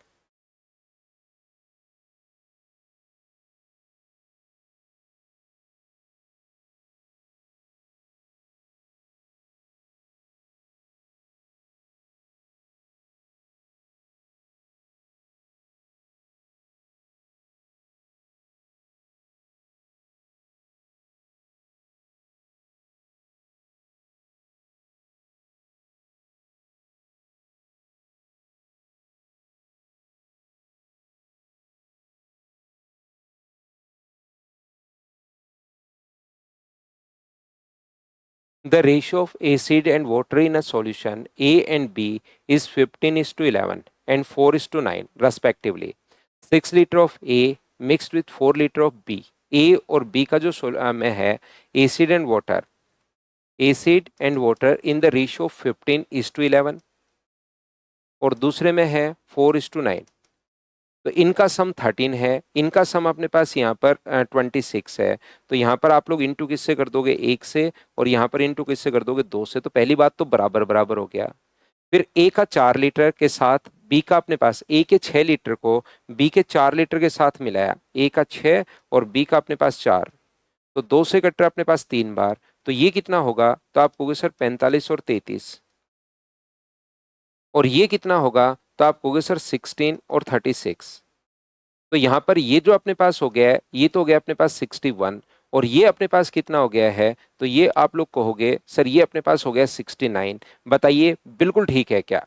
The ratio of acid and water in a solution A and B is 15:11 and 4:9 respectively. 6 liter of A mixed with 4 liter of B. A और B का जो में है acid and water in the ratio of 15:11 और दूसरे में है 4:9। तो इनका सम 13 है, इनका सम अपने पास यहाँ पर 26 है। तो यहाँ पर आप लोग इंटू किससे कर दोगे, 1 से, और यहाँ पर इंटू किससे कर दोगे, 2 से। तो पहली बात तो बराबर बराबर हो गया। फिर ए का 4 लीटर के साथ बी का अपने पास ए के 6 लीटर को बी के 4 लीटर के साथ मिलाया, ए का 6 और बी का अपने पास 4। तो 2 से कट रहा अपने पास 3 बार। तो ये कितना होगा, तो आप कहोगे सर 45 और 33। और ये कितना होगा, तो आप कहोगे सर 16 और 36। तो यहां पर ये जो अपने पास हो गया है, ये तो हो गया अपने पास 61, और ये अपने पास कितना हो गया है, तो ये आप लोग कहोगे सर ये अपने पास हो गया 69। बताइए बिल्कुल ठीक है क्या?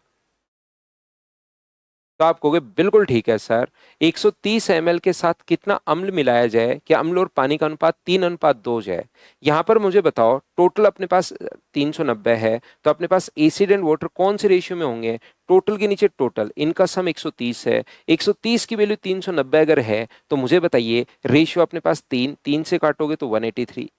तो आप कहोगे बिल्कुल ठीक है सर। 130 ml के साथ कितना अम्ल मिलाया जाए कि अम्ल और पानी का अनुपात 3:2 हो जाए? यहां पर मुझे बताओ, टोटल अपने पास 390 है, तो अपने पास एसिड एंड वाटर कौन से रेशियो में होंगे? टोटल के नीचे टोटल, इनका सम 130 है। 130 की वैल्यू 390 अगर है, तो मुझे बताइए रेशियो अपने पास 3 से काटोगे तो 183,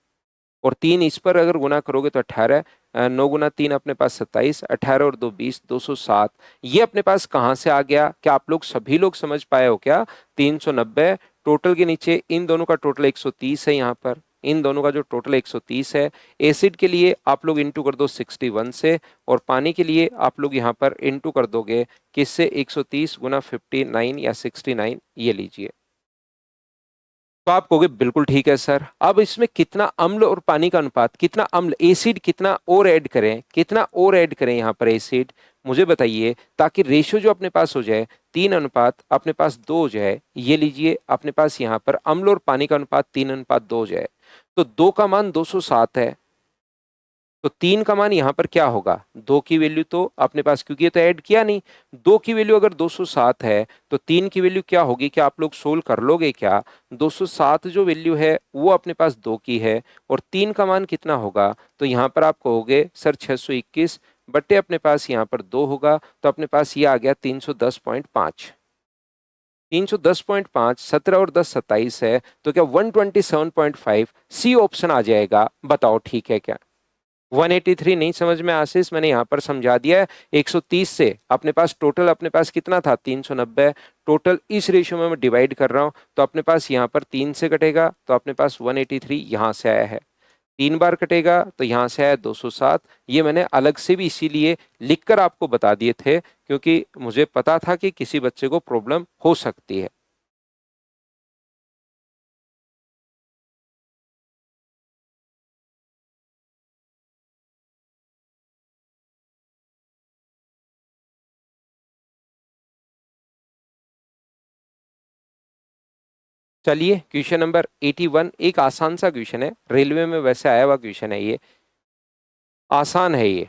और 3 इस पर अगर गुना करोगे तो 18। 9 गुना 3 अपने पास 27, 18 और 2 20, 207। ये अपने पास कहाँ से आ गया? क्या आप लोग सभी लोग समझ पाए हो क्या? 390 टोटल के नीचे इन दोनों का टोटल 130 है, यहाँ पर इन दोनों का जो टोटल 130 है। एसिड के लिए आप लोग इंटू कर दो 61 से, और पानी के लिए आप लोग यहाँ पर इंटू कर दोगे किससे, 130 गुना 59 या 69, ये लीजिए। तो आप कहोगे बिल्कुल ठीक है सर। अब इसमें कितना अम्ल और पानी का अनुपात, कितना अम्ल, एसिड कितना और ऐड करें, कितना और ऐड करें यहाँ पर एसिड, मुझे बताइए, ताकि रेशियो जो अपने पास हो जाए 3 अनुपात अपने पास 2 हो जाए। ये लीजिए अपने पास यहाँ पर अम्ल और पानी का अनुपात 3:2 हो जाए। तो 2 का मान 207 है, तो 3 का मान यहां पर क्या होगा, 2 की वैल्यू तो अपने पास, क्योंकि ये तो ऐड किया नहीं, 2 की वैल्यू अगर 207 है तो 3 की वैल्यू क्या होगी, क्या आप लोग सोल्व कर लोगे क्या? 207 जो वैल्यू है वो अपने पास 2 की है, और 3 का मान कितना होगा, तो यहां पर आप कहोगे सर 621 बट्टे अपने पास यहाँ पर 2 होगा, तो अपने पास ये आ गया 310.5। 310.5, 17 और 10 27 है, तो क्या 127.5 सी ऑप्शन आ जाएगा? बताओ ठीक है क्या? 183 नहीं समझ में आशीष, मैंने यहां पर समझा दिया है। 130 से अपने पास टोटल अपने पास कितना था, 390। टोटल इस रेशियो में मैं डिवाइड कर रहा हूं, तो अपने पास यहां पर 3 से कटेगा तो अपने पास 183 यहां से आया है। 3 बार कटेगा तो यहां से आया 207। ये मैंने अलग से भी इसीलिए लिखकर आपको बता दिए थे, क्योंकि मुझे पता था कि किसी बच्चे को प्रॉब्लम हो सकती है। चलिए क्वेश्चन नंबर 81, एक आसान सा क्वेश्चन है, रेलवे में वैसे आया हुआ क्वेश्चन है, ये आसान है ये।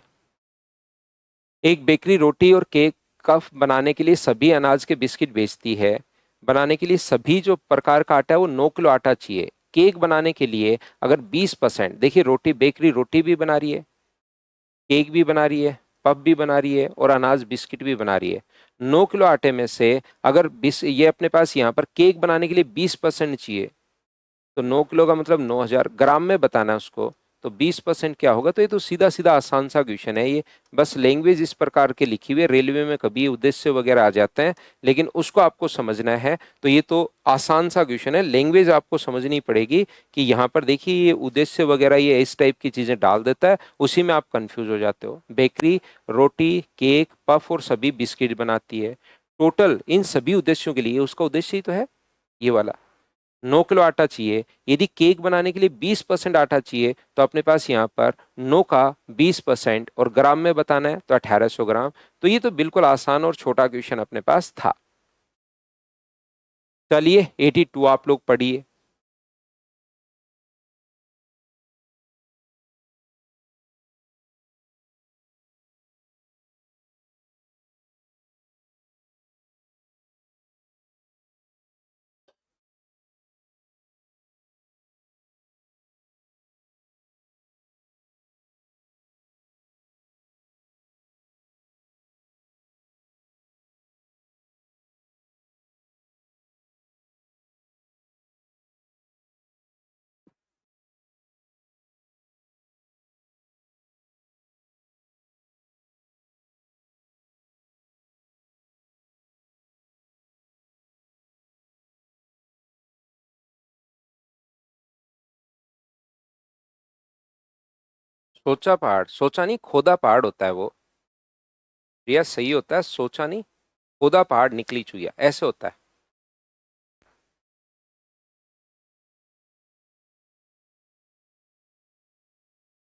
एक बेकरी रोटी और केक कफ बनाने के लिए सभी अनाज के बिस्किट बेचती है। बनाने के लिए सभी जो प्रकार का आटा है वो 9 किलो आटा चाहिए। केक बनाने के लिए अगर 20%, देखिए रोटी, बेकरी रोटी भी बना रही है, केक भी बना रही है, पफ भी बना रही है, और अनाज बिस्किट भी बना रही है। 9 किलो आटे में से अगर बीस, ये अपने पास यहाँ पर केक बनाने के लिए 20% चाहिए, तो 9 किलो का मतलब 9,000 ग्राम में बताना है उसको। तो 20% क्या होगा, तो ये तो सीधा सीधा आसान सा क्वेश्चन है ये। बस लैंग्वेज इस प्रकार के लिखी हुई है, रेलवे में कभी उद्देश्य वगैरह आ जाते हैं, लेकिन उसको आपको समझना है। तो ये तो आसान सा क्वेश्चन है, लैंग्वेज आपको समझनी पड़ेगी कि यहाँ पर देखिए ये उद्देश्य वगैरह ये इस टाइप की चीजें डाल देता है, उसी में आप कंफ्यूज हो जाते हो। बेकरी रोटी, केक, पफ और सभी बिस्किट बनाती है। टोटल इन सभी उद्देश्यों के लिए उसका उद्देश्य ही तो है ये वाला। 9 किलो आटा चाहिए, यदि केक बनाने के लिए 20% आटा चाहिए, तो अपने पास यहाँ पर 9 का 20% और ग्राम में बताना है तो 1800 ग्राम। तो ये तो बिल्कुल आसान और छोटा क्वेश्चन अपने पास था। चलिए 82 आप लोग पढ़िए। सोचा पहाड़, सोचा नहीं खोदा पहाड़ होता है वो। रिया सही होता है, सोचा नहीं खोदा पहाड़ निकली चुईया, ऐसे होता है।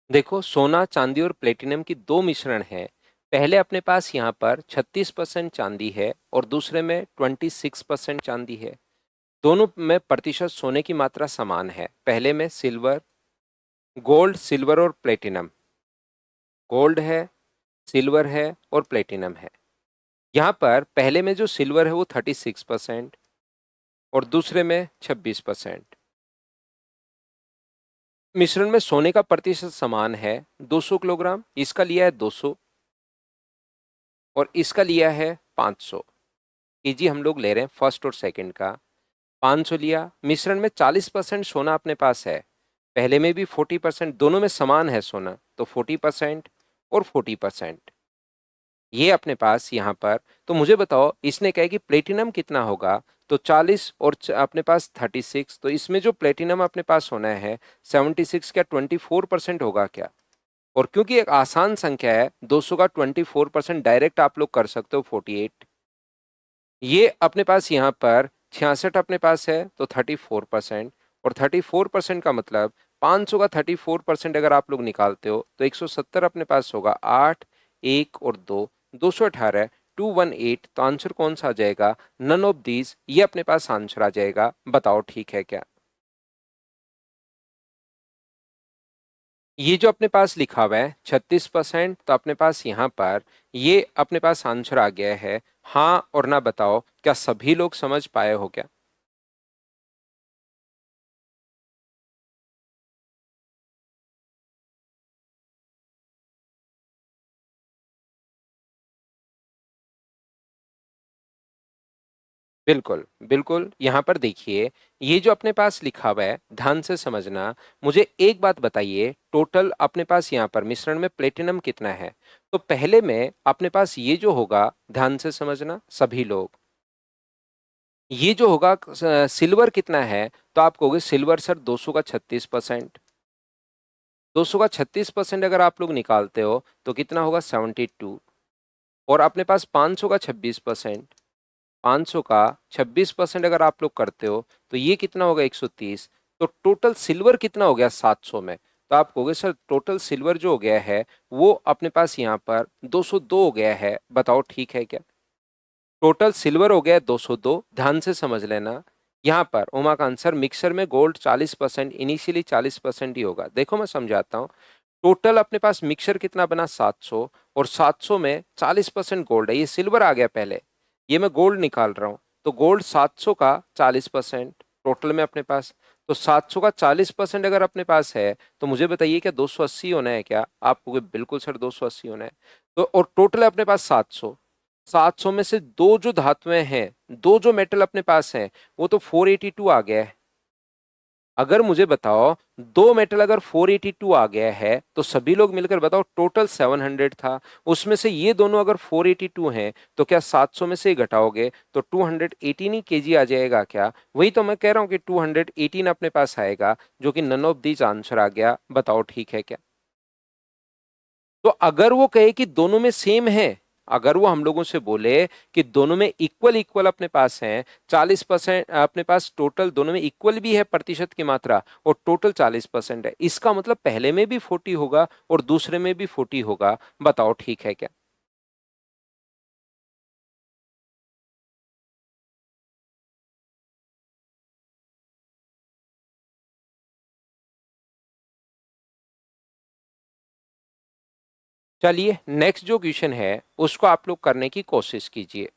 देखो, सोना चांदी और प्लेटिनम की दो मिश्रण है। पहले अपने पास यहाँ पर 36% चांदी है और दूसरे में 26% चांदी है। दोनों में प्रतिशत सोने की मात्रा समान है। पहले में सिल्वर, गोल्ड, सिल्वर और प्लेटिनम। गोल्ड है, सिल्वर है और प्लेटिनम है। यहाँ पर पहले में जो सिल्वर है वो 36% और दूसरे में 26%। मिश्रण में सोने का प्रतिशत समान है 200 किलोग्राम। इसका लिया है 200 और इसका लिया है 500 केजी। हम लोग ले रहे हैं फर्स्ट और सेकंड का। 500 लिया। मिश्रण में 40% सोना अपने पास है। पहले में भी 40%, दोनों में समान है सोना, तो 40% और 40% ये अपने पास यहाँ पर। तो मुझे बताओ, इसने कहा कि प्लेटिनम कितना होगा, तो 40 और अपने पास 36, तो इसमें जो प्लेटिनम अपने पास होना है 76 क्या 24% होगा क्या? और क्योंकि एक आसान संख्या है, 200 का 24% डायरेक्ट आप लोग कर सकते हो 48। ये अपने पास यहाँ पर 66 अपने पास है तो 34%। और 34% का मतलब 500 का 34% अगर आप लोग निकालते हो तो 170 अपने पास होगा। 8, 1 और 2, 218, 218। तो आंसर कौन सा आ जाएगा? नन ऑफ दीज, ये अपने पास आंसर आ जाएगा। बताओ ठीक है क्या? ये जो अपने पास लिखा हुआ है 36%, तो अपने पास यहाँ पर ये अपने पास आंसर आ गया है। हाँ और ना बताओ, क्या सभी लोग समझ पाए हो क्या? बिल्कुल, बिल्कुल। यहाँ पर देखिए, ये जो अपने पास लिखा हुआ है, ध्यान से समझना। मुझे एक बात बताइए, टोटल अपने पास यहाँ पर मिश्रण में प्लेटिनम कितना है? तो पहले में अपने पास ये जो होगा, ध्यान से समझना सभी लोग, ये जो होगा सिल्वर कितना है? तो आप कहोगे सिल्वर सर 200 का 36%। 200 का 36% अगर आप लोग निकालते हो तो कितना होगा? 72। और अपने पास 500 का 26%। 500 का 26% अगर आप लोग करते हो तो ये कितना होगा? 130। तो टोटल सिल्वर कितना हो गया 700 में? तो आप कहोगे सर टोटल सिल्वर जो हो गया है वो अपने पास यहाँ पर 202 हो गया है। बताओ ठीक है क्या? टोटल सिल्वर हो गया 202। ध्यान से समझ लेना। यहाँ पर उमाकांत सर मिक्सर में गोल्ड 40%, इनिशियली 40% ही होगा। देखो मैं समझाता हूँ। टोटल अपने पास मिक्सर कितना बना? 700। और 700 में 40% गोल्ड है, ये सिल्वर आ गया पहले, ये मैं गोल्ड निकाल रहा हूँ। तो गोल्ड 700 का 40% टोटल में अपने पास। तो 700 का 40% अगर अपने पास है तो मुझे बताइए क्या 280 होना है क्या? आपको बिल्कुल सर 280 होना है। तो और टोटल है अपने पास 700। 700 में से दो जो धातुएं हैं, दो जो मेटल अपने पास हैं, वो तो 482 आ गया है। अगर मुझे बताओ, दो मेटल अगर 482 आ गया है तो सभी लोग मिलकर बताओ टोटल 700 था। उसमें से ये दोनों अगर 482 हैं तो क्या 700 में से ही घटाओगे तो 218 ही केजी आ जाएगा क्या? वही तो मैं कह रहा हूं कि 218 अपने पास आएगा, जो कि नन ऑफ दीज आंसर आ गया। बताओ ठीक है क्या? तो अगर वो कहे कि दोनों में सेम है, अगर वो हम लोगों से बोले कि दोनों में इक्वल इक्वल अपने पास है, 40% अपने पास टोटल दोनों में इक्वल भी है प्रतिशत की मात्रा, और टोटल 40% है, इसका मतलब पहले में भी 40 होगा और दूसरे में भी 40 होगा। बताओ ठीक है क्या? चलिए नेक्स्ट जो क्वेश्चन है उसको आप लोग करने की कोशिश कीजिए।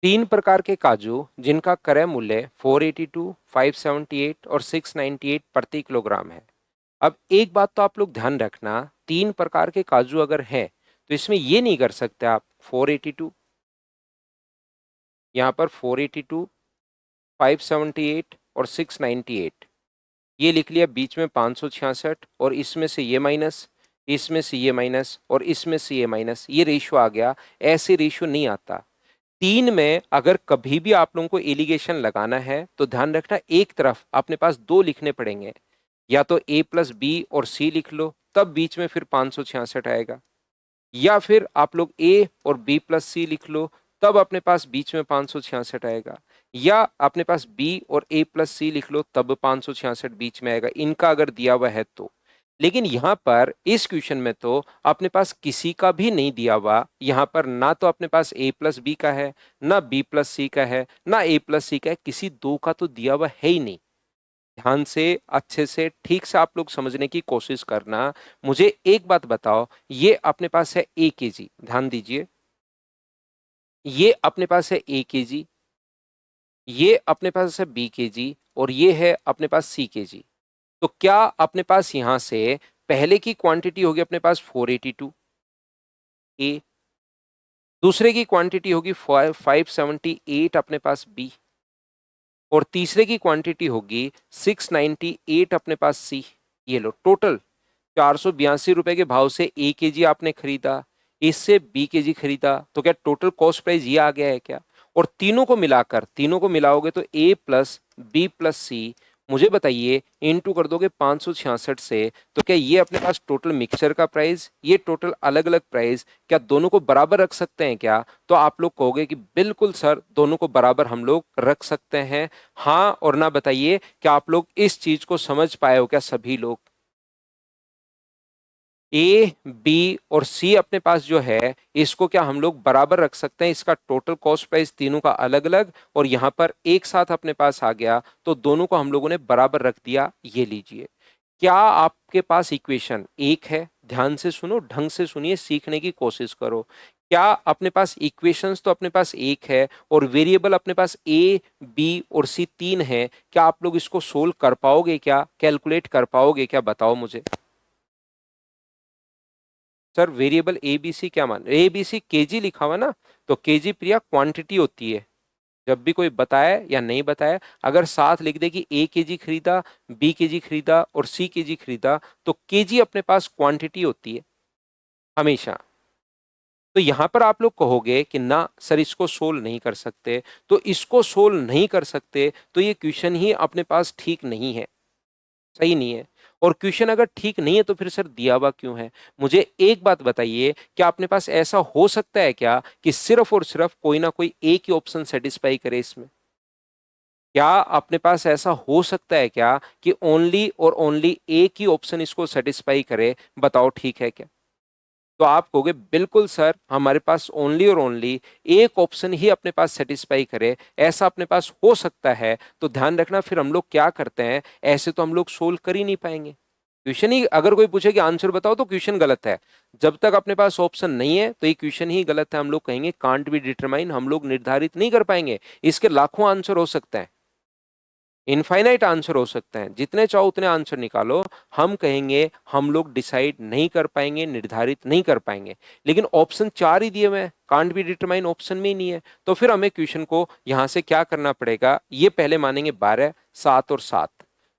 तीन प्रकार के काजू जिनका क्रय मूल्य 482, 578 और 698 प्रति किलोग्राम है। अब एक बात तो आप लोग ध्यान रखना, तीन प्रकार के काजू अगर हैं तो इसमें ये नहीं कर सकते आप 482, यहाँ पर 482, 578 और 698 ये लिख लिया, बीच में 566 और इसमें से ये माइनस, इसमें से ये माइनस और इसमें से ये माइनस, ये रेशियो आ गया। ऐसे रेशियो नहीं आता। तीन में अगर कभी भी आप लोगों को एलिगेशन लगाना है तो ध्यान रखना, एक तरफ अपने पास दो लिखने पड़ेंगे, या तो a प्लस बी और c लिख लो, तब बीच में फिर 566 आएगा, या फिर आप लोग a और b प्लस सी लिख लो, तब अपने पास बीच में 566 आएगा, या अपने पास b और a प्लस सी लिख लो तब 566 बीच में आएगा, इनका अगर दिया हुआ है तो। लेकिन यहाँ पर इस क्वेश्चन में तो अपने पास किसी का भी नहीं दिया हुआ। यहाँ पर ना तो अपने पास a प्लस बी का है, ना b प्लस सी का है, ना a प्लस सी का है, किसी दो का तो दिया हुआ है ही नहीं। ध्यान से, अच्छे से, ठीक से आप लोग समझने की कोशिश करना। मुझे एक बात बताओ, ये अपने पास है a kg, ध्यान दीजिए, ये अपने पास है a kg, ये अपने पास है b kg और ये है अपने पास c kg। तो क्या अपने पास यहां से पहले की क्वांटिटी होगी अपने पास 482 a, दूसरे की क्वांटिटी होगी 578 अपने पास b, और तीसरे की क्वांटिटी होगी 698 अपने पास सी। ये लो, टोटल 482 रुपए के भाव से ए के जी आपने खरीदा, इससे बी के जी खरीदा, तो क्या टोटल कॉस्ट प्राइस ये आ गया है क्या? और तीनों को मिलाकर, तीनों को मिलाओगे तो ए प्लस बी प्लस सी, मुझे बताइए इनटू कर दोगे 566 से, तो क्या ये अपने पास टोटल मिक्सचर का प्राइस, ये टोटल अलग अलग प्राइस, क्या दोनों को बराबर रख सकते हैं क्या? तो आप लोग कहोगे कि बिल्कुल सर, दोनों को बराबर हम लोग रख सकते हैं। हाँ और ना बताइए, क्या आप लोग इस चीज को समझ पाए हो क्या सभी लोग? ए, बी और सी अपने पास जो है, इसको क्या हम लोग बराबर रख सकते हैं? इसका टोटल कॉस्ट प्राइस तीनों का अलग अलग और यहां पर एक साथ अपने पास आ गया, तो दोनों को हम लोगों ने बराबर रख दिया। ये लीजिए, क्या आपके पास इक्वेशन एक है? ध्यान से सुनो, ढंग से सुनिए, सीखने की कोशिश करो। क्या अपने पास इक्वेशंस तो अपने पास एक है और वेरिएबल अपने पास ए, बी और सी तीन है। क्या आप लोग इसको सोल्व कर पाओगे क्या? कैलकुलेट कर पाओगे क्या? बताओ मुझे। Sir variable A B C क्या मान, ए बी सी केजी लिखा हुआ ना, तो केजी प्रिया क्वांटिटी होती है। जब भी कोई बताए या नहीं बताए, अगर साथ लिख दे कि ए केजी खरीदा, बी केजी खरीदा और सी केजी खरीदा, तो केजी अपने पास क्वांटिटी होती है हमेशा। तो यहां पर आप लोग कहोगे कि ना सर इसको सोल्व नहीं कर सकते, तो इसको सोल्व नहीं कर सकते तो ये क्वेश्चन ही अपने पास ठीक नहीं है, सही नहीं है। और क्वेश्चन अगर ठीक नहीं है तो फिर सर दिया हुआ क्यों है? मुझे एक बात बताइए, क्या अपने पास ऐसा हो सकता है क्या कि सिर्फ और सिर्फ कोई ना कोई एक ही ऑप्शन सेटिस्फाई करे इसमें? क्या अपने पास ऐसा हो सकता है क्या कि ओनली और ओनली एक ही ऑप्शन इसको सेटिस्फाई करे? बताओ ठीक है क्या? तो आप कहोगे बिल्कुल सर, हमारे पास ओनली और ओनली एक ऑप्शन ही अपने पास सेटिस्फाई करे, ऐसा अपने पास हो सकता है। तो ध्यान रखना, फिर हम लोग क्या करते हैं, ऐसे तो हम लोग सोल्व कर ही नहीं पाएंगे। क्वेश्चन ही अगर कोई पूछे कि आंसर बताओ, तो क्वेश्चन गलत है। जब तक अपने पास ऑप्शन नहीं है तो ये क्वेश्चन ही गलत है। हम लोग कहेंगे कांट बी डिटरमाइन, हम लोग निर्धारित नहीं कर पाएंगे। इसके लाखों आंसर हो सकते हैं, इनफाइनाइट आंसर हो सकते हैं, जितने चाहो उतने आंसर निकालो, हम कहेंगे हम लोग डिसाइड नहीं कर पाएंगे, निर्धारित नहीं कर पाएंगे। लेकिन ऑप्शन चार ही दिए हुए हैं, कांट बी डिटरमाइन ऑप्शन में ही नहीं है, तो फिर हमें क्वेश्चन को यहां से क्या करना पड़ेगा? ये पहले मानेंगे 12, 7 और 7।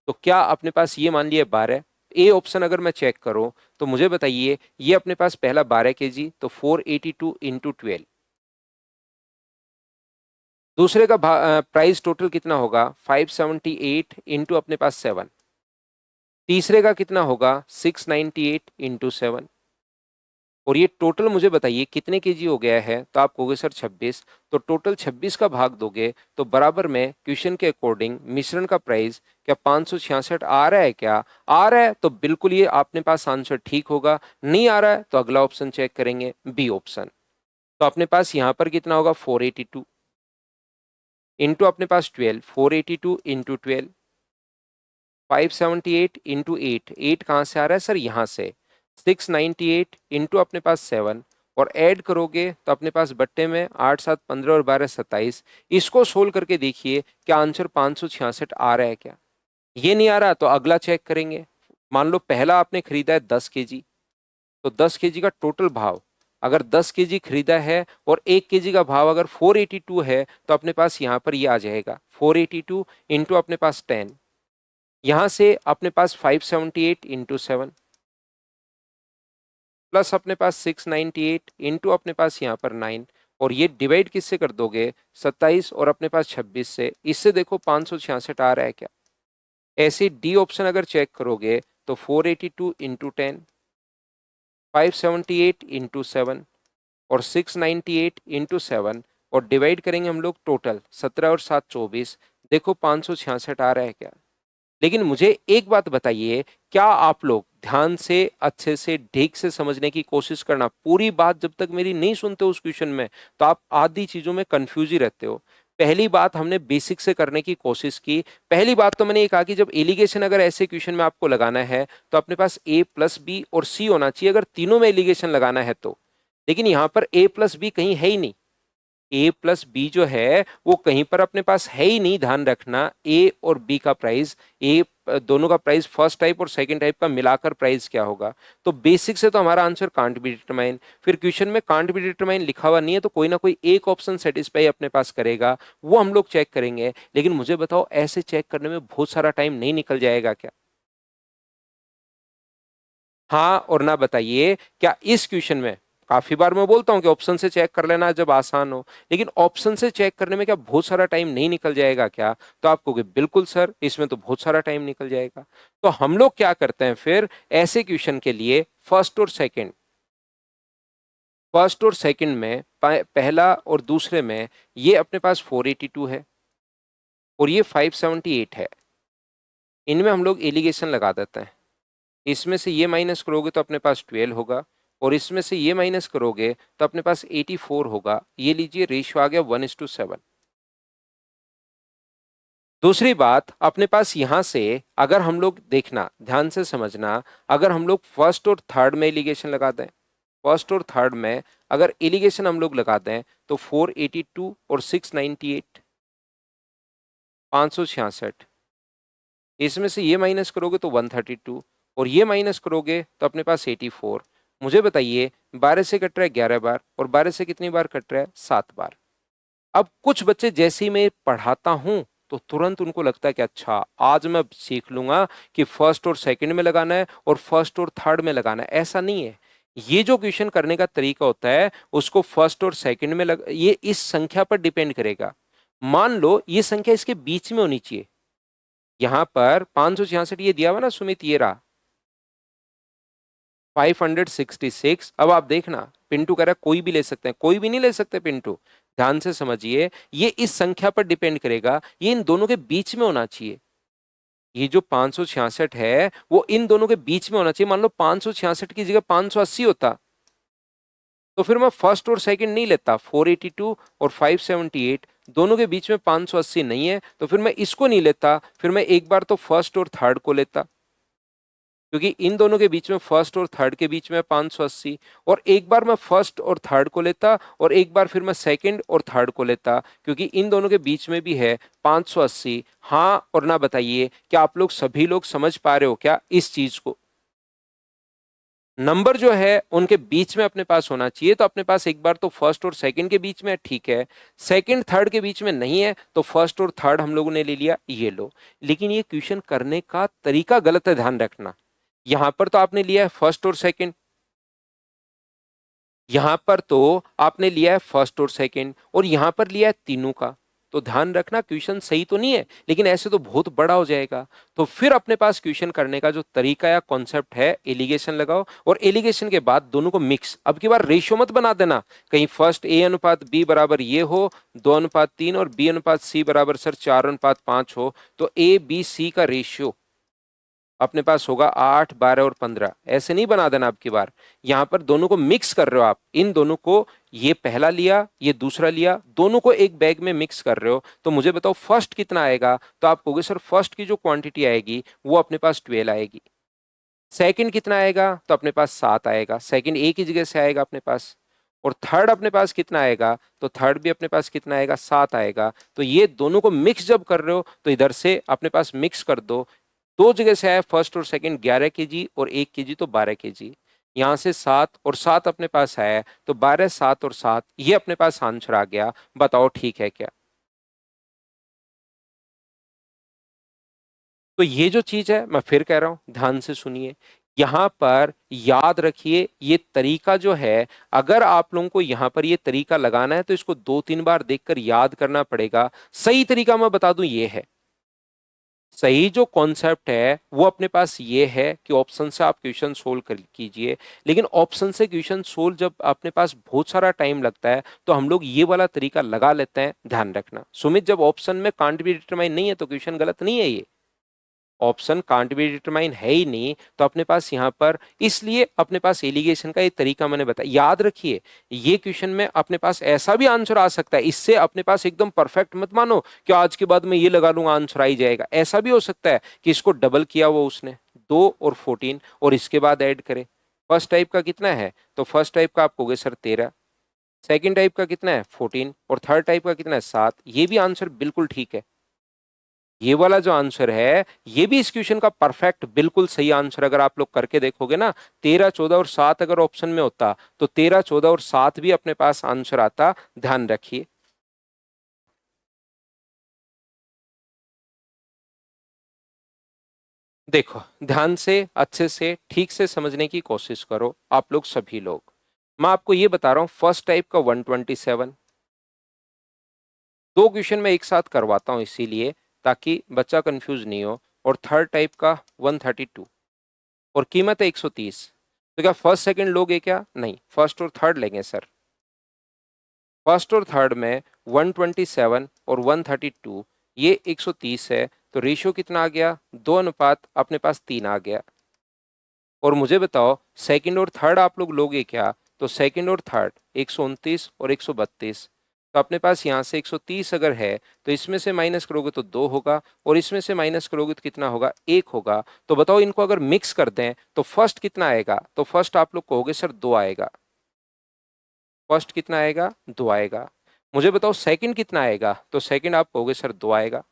तो क्या अपने पास ये मान लिया 12? ए ऑप्शन अगर मैं चेक करूं तो मुझे बताइए, ये अपने पास पहला 12 केजी, तो 482 इंटू 12। दूसरे का प्राइस टोटल कितना होगा? 578 इंटू अपने पास 7। तीसरे का कितना होगा? 698 इंटू 7। और ये टोटल मुझे बताइए कितने केजी हो गया है? तो आप कहोगे सर 26। तो टोटल 26 का भाग दोगे तो बराबर में क्वेश्चन के अकॉर्डिंग मिश्रण का प्राइस क्या 566 आ रहा है क्या? आ रहा है तो बिल्कुल ये अपने पास आंसर ठीक होगा। नहीं आ रहा है तो अगला ऑप्शन चेक करेंगे, बी ऑप्शन। तो अपने पास यहाँ पर कितना होगा? 482 इंटू अपने पास 12, 482 इंटू 12, 578 इंटू 8, 8 कहाँ से आ रहा है सर? यहाँ से। 698 इंटू अपने पास 7 और ऐड करोगे तो अपने पास बट्टे में 8 7 15 और 12 27। इसको सोल्व करके देखिए क्या आंसर 566 आ रहा है क्या। ये नहीं आ रहा तो अगला चेक करेंगे। मान लो पहला आपने खरीदा है 10 kg, तो 10 kg का टोटल भाव अगर 10 kg खरीदा है और 1 kg का भाव अगर 482 है तो अपने पास यहाँ पर ये आ जाएगा 482 इंटू अपने पास 10, यहां से अपने पास 578 इंटू 7 प्लस अपने पास 698 इंटू अपने पास यहाँ पर 9, और ये डिवाइड किससे कर दोगे 27 और अपने पास 26 से, इससे देखो 566 आ रहा है क्या। ऐसे डी ऑप्शन अगर चेक करोगे तो 482 इंटू 10, 578 इंटू 7 और 698 इंटू 7, और डिवाइड करेंगे हम लोग टोटल 17 और 7 24, देखो 566 आ रहा है क्या। लेकिन मुझे एक बात बताइए, क्या आप लोग ध्यान से अच्छे से ठीक से समझने की कोशिश करना, पूरी बात जब तक मेरी नहीं सुनते उस क्वेश्चन में तो आप आधी चीजों में कंफ्यूज ही रहते हो। पहली बात हमने बेसिक से करने की कोशिश की। पहली बात तो मैंने ये कहा कि जब एलिगेशन अगर ऐसे क्वेश्चन में आपको लगाना है तो अपने पास ए प्लस बी और सी होना चाहिए अगर तीनों में एलिगेशन लगाना है तो। लेकिन यहां पर ए प्लस बी कहीं है ही नहीं, ए प्लस बी जो है वो कहीं पर अपने पास है ही नहीं। ध्यान रखना ए और बी का प्राइस, ए दोनों का प्राइस फर्स्ट टाइप और सेकंड टाइप का मिलाकर प्राइस क्या होगा। तो बेसिक से तो हमारा आंसर कांट बी डिटरमाइन, फिर क्वेश्चन में कांट बी डिटरमाइन लिखा हुआ नहीं है तो कोई ना कोई एक ऑप्शन सेटिस्फाई अपने पास करेगा, वो हम लोग चेक करेंगे। लेकिन मुझे बताओ ऐसे चेक करने में बहुत सारा टाइम नहीं निकल जाएगा क्या। हाँ और ना बताइए, क्या इस क्वेश्चन में काफी बार मैं बोलता हूं कि ऑप्शन से चेक कर लेना जब आसान हो, लेकिन ऑप्शन से चेक करने में क्या बहुत सारा टाइम नहीं निकल जाएगा क्या। तो आप कहोगे बिल्कुल सर इसमें तो बहुत सारा टाइम निकल जाएगा। तो हम लोग क्या करते हैं फिर ऐसे क्वेश्चन के लिए, फर्स्ट और सेकंड में पहला और दूसरे में ये अपने पास 482 है और ये 578 है, इनमें हम लोग एलिगेशन लगा देते हैं। इसमें से ये माइनस करोगे तो अपने पास 12 होगा, और इसमें से ये माइनस करोगे तो अपने पास 84 होगा। ये लीजिए रेशियो आ गया 1:7। दूसरी बात अपने पास यहां से अगर हम लोग देखना ध्यान से समझना, अगर हम लोग फर्स्ट और थर्ड में एलिगेशन लगा दें, फर्स्ट और थर्ड में अगर एलिगेशन हम लोग लगा दें तो 482 और 698 566, इसमें से ये माइनस करोगे तो 132 और ये माइनस करोगे तो अपने पास 84। मुझे बताइए 12 से कट रहा है 11 बार और 12 से कितनी बार कट रहा है 7 बार। अब कुछ बच्चे जैसे ही मैं पढ़ाता हूं तो तुरंत उनको लगता है कि अच्छा आज मैं सीख लूंगा कि फर्स्ट और सेकंड में लगाना है और फर्स्ट और थर्ड में लगाना है। ऐसा नहीं है। ये जो क्वेश्चन करने का तरीका होता है उसको फर्स्ट और सेकंड में ये इस संख्या पर डिपेंड करेगा। मान लो ये संख्या इसके बीच में होनी चाहिए। यहां पर 566 ये दिया हुआ ना सुमित, ये रहा 566। अब आप देखना पिंटू कह रहा है कोई भी ले सकते हैं, कोई भी नहीं ले सकते पिंटू। ध्यान से समझिए, ये इस संख्या पर डिपेंड करेगा, ये इन दोनों के बीच में होना चाहिए। ये जो 566 है वो इन दोनों के बीच में होना चाहिए। मान लो 566 की जगह 580 होता तो फिर मैं फर्स्ट और सेकंड नहीं लेता। 482 और 578 दोनों के बीच में 580 नहीं है तो फिर मैं इसको नहीं लेता, फिर मैं एक बार तो फर्स्ट और थर्ड को लेता, क्योंकि इन दोनों के बीच में फर्स्ट और थर्ड के बीच में 580, और एक बार मैं फर्स्ट और थर्ड को लेता और एक बार फिर मैं सेकंड और थर्ड को लेता, क्योंकि इन दोनों के बीच में भी है 580। हाँ और ना बताइए, क्या आप लोग सभी लोग समझ पा रहे हो क्या इस चीज को। नंबर जो है उनके बीच में अपने पास होना चाहिए, तो अपने पास एक बार तो फर्स्ट और सेकंड के बीच में है, ठीक है। सेकंड थर्ड के बीच में नहीं है तो फर्स्ट और थर्ड हम लोगों ने ले लिया, ये लो। लेकिन ये क्वेश्चन करने का तरीका गलत है, ध्यान रखना। यहां पर तो आपने लिया है फर्स्ट और सेकंड, यहां पर तो आपने लिया है फर्स्ट और सेकंड, और यहां पर लिया है तीनों का। तो ध्यान रखना क्वेश्चन सही तो नहीं है, लेकिन ऐसे तो बहुत बड़ा हो जाएगा। तो फिर अपने पास क्वेश्चन करने का जो तरीका या कॉन्सेप्ट है, एलिगेशन लगाओ और एलिगेशन के बाद दोनों को मिक्स। अब की बार रेशियो मत बना देना, कहीं फर्स्ट ए अनुपात बी बराबर ये हो 2:3 और बी अनुपात सी बराबर सर 4:5 हो, तो ए बी सी का रेशियो अपने पास होगा 8 12 और 15। ऐसे नहीं बना देना। अब की बार यहां पर दोनों को मिक्स कर रहे हो आप, इन दोनों को, ये पहला लिया ये दूसरा लिया, दोनों को एक बैग में मिक्स कर रहे हो। तो मुझे बताओ फर्स्ट कितना आएगा, तो आप कहोगे सर फर्स्ट की जो क्वांटिटी आएगी वो अपने पास 12 आएगी। सेकंड कितना आएगा, तो अपने पास 7 आएगा, सेकंड ए की जगह से आएगा अपने पास। और थर्ड अपने पास कितना आएगा, तो थर्ड भी अपने पास कितना आएगा, 7 आएगा। तो ये दोनों को मिक्स जब कर रहे हो तो इधर से अपने पास मिक्स कर दो, दो जगह से आया फर्स्ट और सेकंड 11 kg और 1 kg, तो 12 kg। यहां से 7 और 7 अपने पास आया है, तो 12, 7 और 7 ये अपने पास आंसर आ गया। बताओ ठीक है क्या? तो ये जो चीज है मैं फिर कह रहा हूं, ध्यान से सुनिए। यहां पर याद रखिए ये तरीका जो है, अगर आप लोगों को यहां पर ये तरीका लगाना है तो इसको 2-3 बार देखकर याद करना पड़ेगा। सही तरीका मैं बता दूं ये है, सही जो कॉन्सेप्ट है वो अपने पास ये है कि ऑप्शन से आप क्वेश्चन सोल्व कर कीजिए। लेकिन ऑप्शन से क्वेश्चन सोल्व जब अपने पास बहुत सारा टाइम लगता है तो हम लोग ये वाला तरीका लगा लेते हैं। ध्यान रखना सुमित, जब ऑप्शन में कांट बी डिटरमाइन नहीं है तो क्वेश्चन गलत नहीं है। ये ऑप्शन कांट बी डिटरमाइन है ही नहीं, तो अपने पास यहाँ पर इसलिए अपने पास एलिगेशन का ये तरीका मैंने बताया। याद रखिए ये क्वेश्चन में अपने पास ऐसा भी आंसर आ सकता है, इससे अपने पास एकदम परफेक्ट मत मानो कि आज के बाद मैं ये लगा लूंगा आंसर आ ही जाएगा। ऐसा भी हो सकता है कि इसको डबल किया वो उसने 2 और 14 और इसके बाद ऐड करे। फर्स्ट टाइप का कितना है, तो फर्स्ट टाइप का आप कहोगे सर 13, सेकेंड टाइप का कितना है 14 और थर्ड टाइप का कितना है 7। ये भी आंसर बिल्कुल ठीक है। ये वाला जो आंसर है ये भी इस क्वेश्चन का परफेक्ट बिल्कुल सही आंसर अगर आप लोग करके देखोगे ना, 13, 14 और 7 अगर ऑप्शन में होता तो 13, 14 और 7 भी अपने पास आंसर आता। ध्यान रखिए। देखो ध्यान से अच्छे से ठीक से समझने की कोशिश करो आप लोग सभी लोग। मैं आपको ये बता रहा हूं फर्स्ट टाइप का 127, दो क्वेश्चन में एक साथ करवाता हूं इसीलिए ताकि बच्चा कंफ्यूज नहीं हो। और थर्ड टाइप का 132 और कीमत है 130। तो क्या फर्स्ट सेकंड लोगे क्या? नहीं, फर्स्ट और थर्ड लेंगे सर। फर्स्ट और थर्ड में 127 और 132 ये 130 है, तो रेशियो कितना आ गया? 2 अनुपात अपने पास 3 आ गया। और मुझे बताओ सेकंड और थर्ड आप लोग लोगे क्या? तो सेकंड और थर्ड 129 और 132, तो अपने पास यहाँ से 130 अगर है तो इसमें से माइनस करोगे तो 2 होगा और इसमें से माइनस करोगे तो कितना होगा? 1 होगा। तो बताओ इनको अगर मिक्स कर दें तो फर्स्ट कितना आएगा? तो फर्स्ट आप लोग कहोगे सर 2 आएगा। फर्स्ट कितना आएगा? 2 आएगा। मुझे बताओ सेकंड कितना आएगा? तो सेकंड आप कहोगे सर 2 आएगा।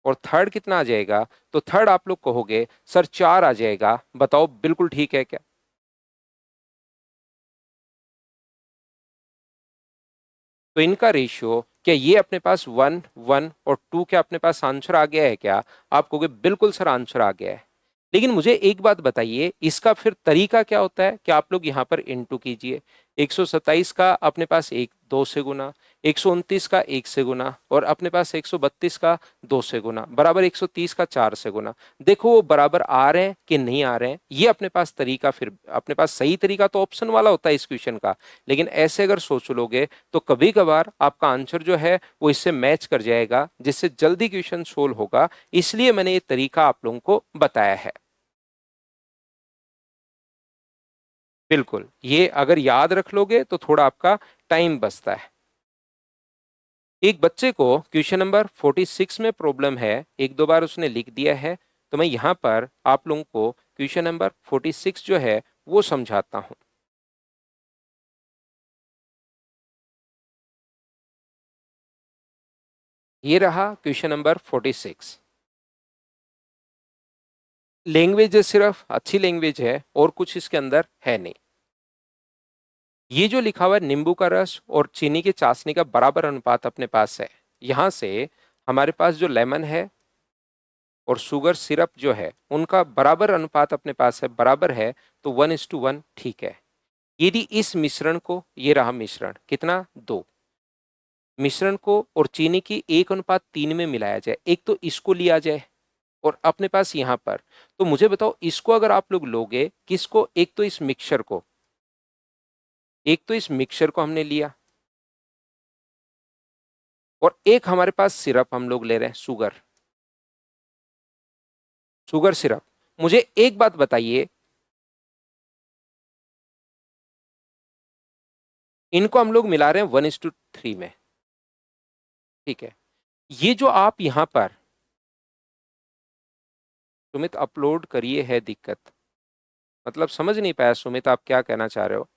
और थर्ड कितना आ जाएगा? तो थर्ड आप लोग कहोगे सर 4 आ जाएगा। बताओ बिल्कुल ठीक है क्या? तो इनका रेशियो क्या ये अपने पास 1, 1 और 2 के अपने पास आंसर आ गया है क्या? आप कहोगे बिल्कुल सर आंसर आ गया है। लेकिन मुझे एक बात बताइए इसका फिर तरीका क्या होता है कि आप लोग यहाँ पर इनटू कीजिए। 127 का अपने पास एक 2 से गुना, 129 का 1 से गुना और अपने पास 132 का 2 से गुना बराबर 130 का 4 से गुना। देखो वो बराबर आ रहे हैं कि नहीं आ रहे हैं, ये अपने पास तरीका फिर अपने पास सही तरीका तो ऑप्शन वाला होता है इस क्वेश्चन का। लेकिन ऐसे अगर सोच लोगे तो कभी कभार आपका आंसर जो है वो इससे मैच कर जाएगा, जिससे जल्दी क्वेश्चन सोल्व होगा। इसलिए मैंने ये तरीका आप लोगों को बताया है। बिल्कुल, ये अगर याद रख लोगे तो थोड़ा आपका टाइम बचता है। एक बच्चे को क्वेश्चन नंबर 46 में प्रॉब्लम है, एक दो बार उसने लिख दिया है, तो मैं यहां पर आप लोगों को क्वेश्चन नंबर 46 जो है वो समझाता हूं। ये रहा क्वेश्चन नंबर 46। लैंग्वेज सिर्फ अच्छी लैंग्वेज है और कुछ इसके अंदर है नहीं। ये जो लिखा हुआ है नींबू का रस और चीनी की चाशनी का बराबर अनुपात अपने पास है। यहां से हमारे पास जो लेमन है और शुगर सिरप जो है उनका बराबर अनुपात अपने पास है, बराबर है, तो 1:1 ठीक है। यदि इस मिश्रण को, ये रहा मिश्रण कितना 2, मिश्रण को और चीनी की 1:3 में मिलाया जाए, एक तो इसको लिया जाए और अपने पास यहां पर, तो मुझे बताओ इसको अगर आप लोग लोगे किसको, एक तो इस मिक्सचर को, एक तो इस मिक्सचर को हमने लिया और एक हमारे पास सिरप हम लोग ले रहे हैं, शुगर, शुगर सिरप। मुझे एक बात बताइए, इनको हम लोग मिला रहे हैं 1:3 में, ठीक है। ये जो आप यहां पर सुमित अपलोड करिए है दिक्कत, मतलब समझ नहीं पाया सुमित आप क्या कहना चाह रहे हो।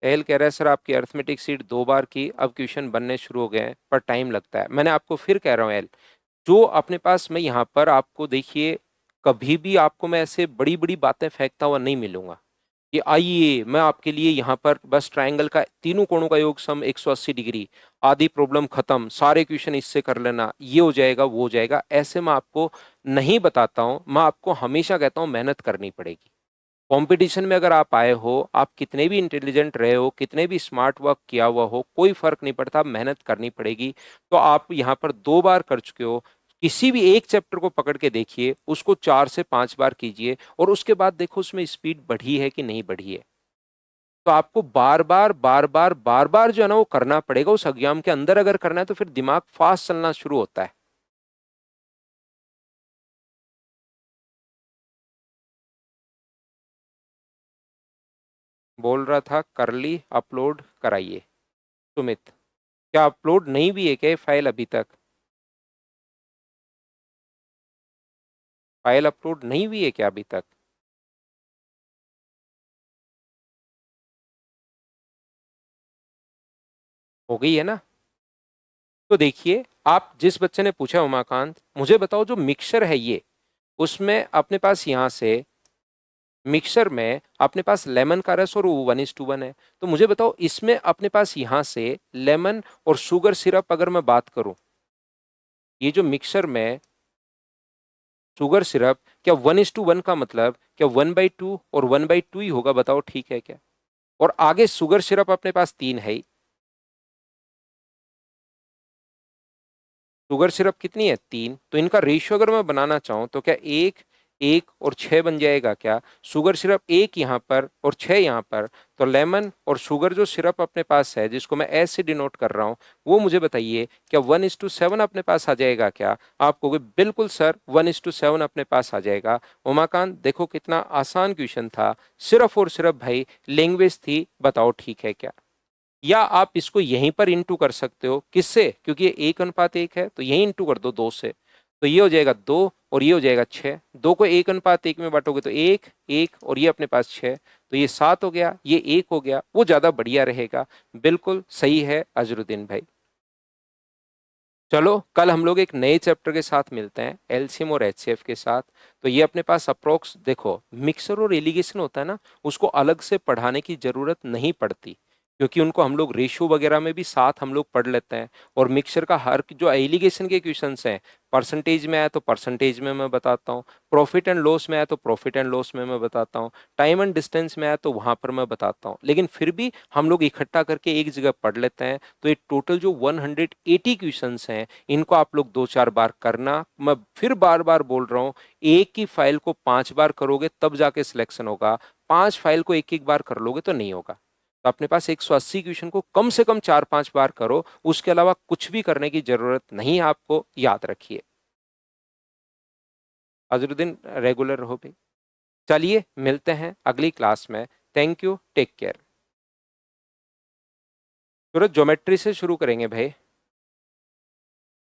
एल कह रहा है सर आपकी अर्थमेटिक सीट 2 बार की, अब क्वेश्चन बनने शुरू हो गए हैं पर टाइम लगता है। मैंने आपको फिर कह रहा हूँ एल, जो अपने पास मैं यहाँ पर आपको देखिए, कभी भी आपको मैं ऐसे बड़ी बड़ी बातें फेंकता हुआ नहीं मिलूंगा कि आइए मैं आपके लिए यहाँ पर बस ट्रायंगल का तीनों कोणों का योग सम 180 डिग्री, आधी प्रॉब्लम खत्म, सारे क्वेश्चन इससे कर लेना, ये हो जाएगा वो हो जाएगा, ऐसे मैं आपको नहीं बताता हूँ। मैं आपको हमेशा कहता हूँ मेहनत करनी पड़ेगी। कंपटीशन में अगर आप आए हो, आप कितने भी इंटेलिजेंट रहे हो, कितने भी स्मार्ट वर्क किया हुआ हो, कोई फर्क नहीं पड़ता, मेहनत करनी पड़ेगी। तो आप यहाँ पर 2 बार कर चुके हो, किसी भी एक चैप्टर को पकड़ के देखिए, उसको 4 से 5 बार कीजिए और उसके बाद देखो उसमें स्पीड बढ़ी है कि नहीं बढ़ी है। तो आपको बार बार जो है ना वो करना पड़ेगा। उस एग्जाम के अंदर अगर करना है तो फिर दिमाग फास्ट चलना शुरू होता है। बोल रहा था कर ली, अपलोड कराइए। सुमित, क्या अपलोड नहीं भी है क्या ये फाइल अभी तक? फाइल अपलोड नहीं हुई है क्या अभी तक? हो गई है ना? तो देखिए, आप जिस बच्चे ने पूछा उमाकांत, मुझे बताओ जो मिक्सचर है ये, उसमें अपने पास यहाँ से मिक्सचर में अपने पास लेमन का रस और वो 1:1 है। तो मुझे बताओ इसमें अपने पास यहाँ से लेमन और शुगर सिरप अगर मैं बात करूं, ये जो मिक्सचर में शुगर सिरप, क्या 1:1 का मतलब क्या 1/2 और 1/2 ही होगा? बताओ ठीक है क्या? और आगे शुगर सिरप अपने पास 3 है ही। शुगर सिरप कितनी है? 3। तो इनका रेशियो अगर मैं बनाना चाहूं तो क्या 1, 1 और 6 बन जाएगा क्या? शुगर सिरप 1 यहाँ पर और 6 यहाँ पर। तो लेमन और शुगर जो सिरप अपने पास है, जिसको मैं एस से डिनोट कर रहा हूँ, वो मुझे बताइए क्या 1:7 अपने पास आ जाएगा क्या? आप कहोगे बिल्कुल सर 1:7 अपने पास आ जाएगा। उमाकांत देखो कितना आसान क्वेश्चन था, सिर्फ और सिर्फ भाई लैंग्वेज थी, बताओ ठीक है क्या? या आप इसको यहीं पर इंटू कर सकते हो, किससे? क्योंकि ये 1:1 है, तो यहीं इंटू कर दो 2 से। तो ये हो जाएगा 2 और ये हो जाएगा 6। 2 को 1:1 में बांटोगे तो 1, 1 और ये अपने पास 6। तो ये 7 हो गया, ये 1 हो गया, वो ज्यादा बढ़िया रहेगा। बिल्कुल सही है अजरुद्दीन भाई। चलो कल हम लोग एक नए चैप्टर के साथ मिलते हैं, एलसीएम और एचसीएफ के साथ। तो ये अपने पास अप्रोक्स देखो, मिक्सर और एलिगेशन होता है ना, उसको अलग से पढ़ाने की जरूरत नहीं पड़ती, क्योंकि उनको हम लोग रेशियो वगैरह में भी साथ हम लोग पढ़ लेते हैं। और मिक्सर का हर जो एलिगेशन के क्वेश्चंस हैं, परसेंटेज में आया तो परसेंटेज में मैं बताता हूँ, प्रॉफिट एंड लॉस में आया तो प्रॉफिट एंड लॉस में मैं बताता हूँ, टाइम एंड डिस्टेंस में आया तो वहां पर मैं बताता हूँ। लेकिन फिर भी हम लोग इकट्ठा करके एक जगह पढ़ लेते हैं। तो ये टोटल जो 180 क्वेश्चंस हैं, इनको आप लोग 2-4 बार करना। मैं फिर बार बार बोल रहा हूँ, एक ही फाइल को 5 बार करोगे तब जाके सिलेक्शन होगा, 5 फाइल को एक एक बार कर लोगे तो नहीं होगा। तो अपने पास 180 क्वेश्चन को कम से कम 4-5 बार करो, उसके अलावा कुछ भी करने की जरूरत नहीं है आपको, याद रखिए। अजरुद्दीन रेगुलर रहो भाई। चलिए मिलते हैं अगली क्लास में। Thank you, take care. सूरज ज्योमेट्री से शुरू करेंगे भाई।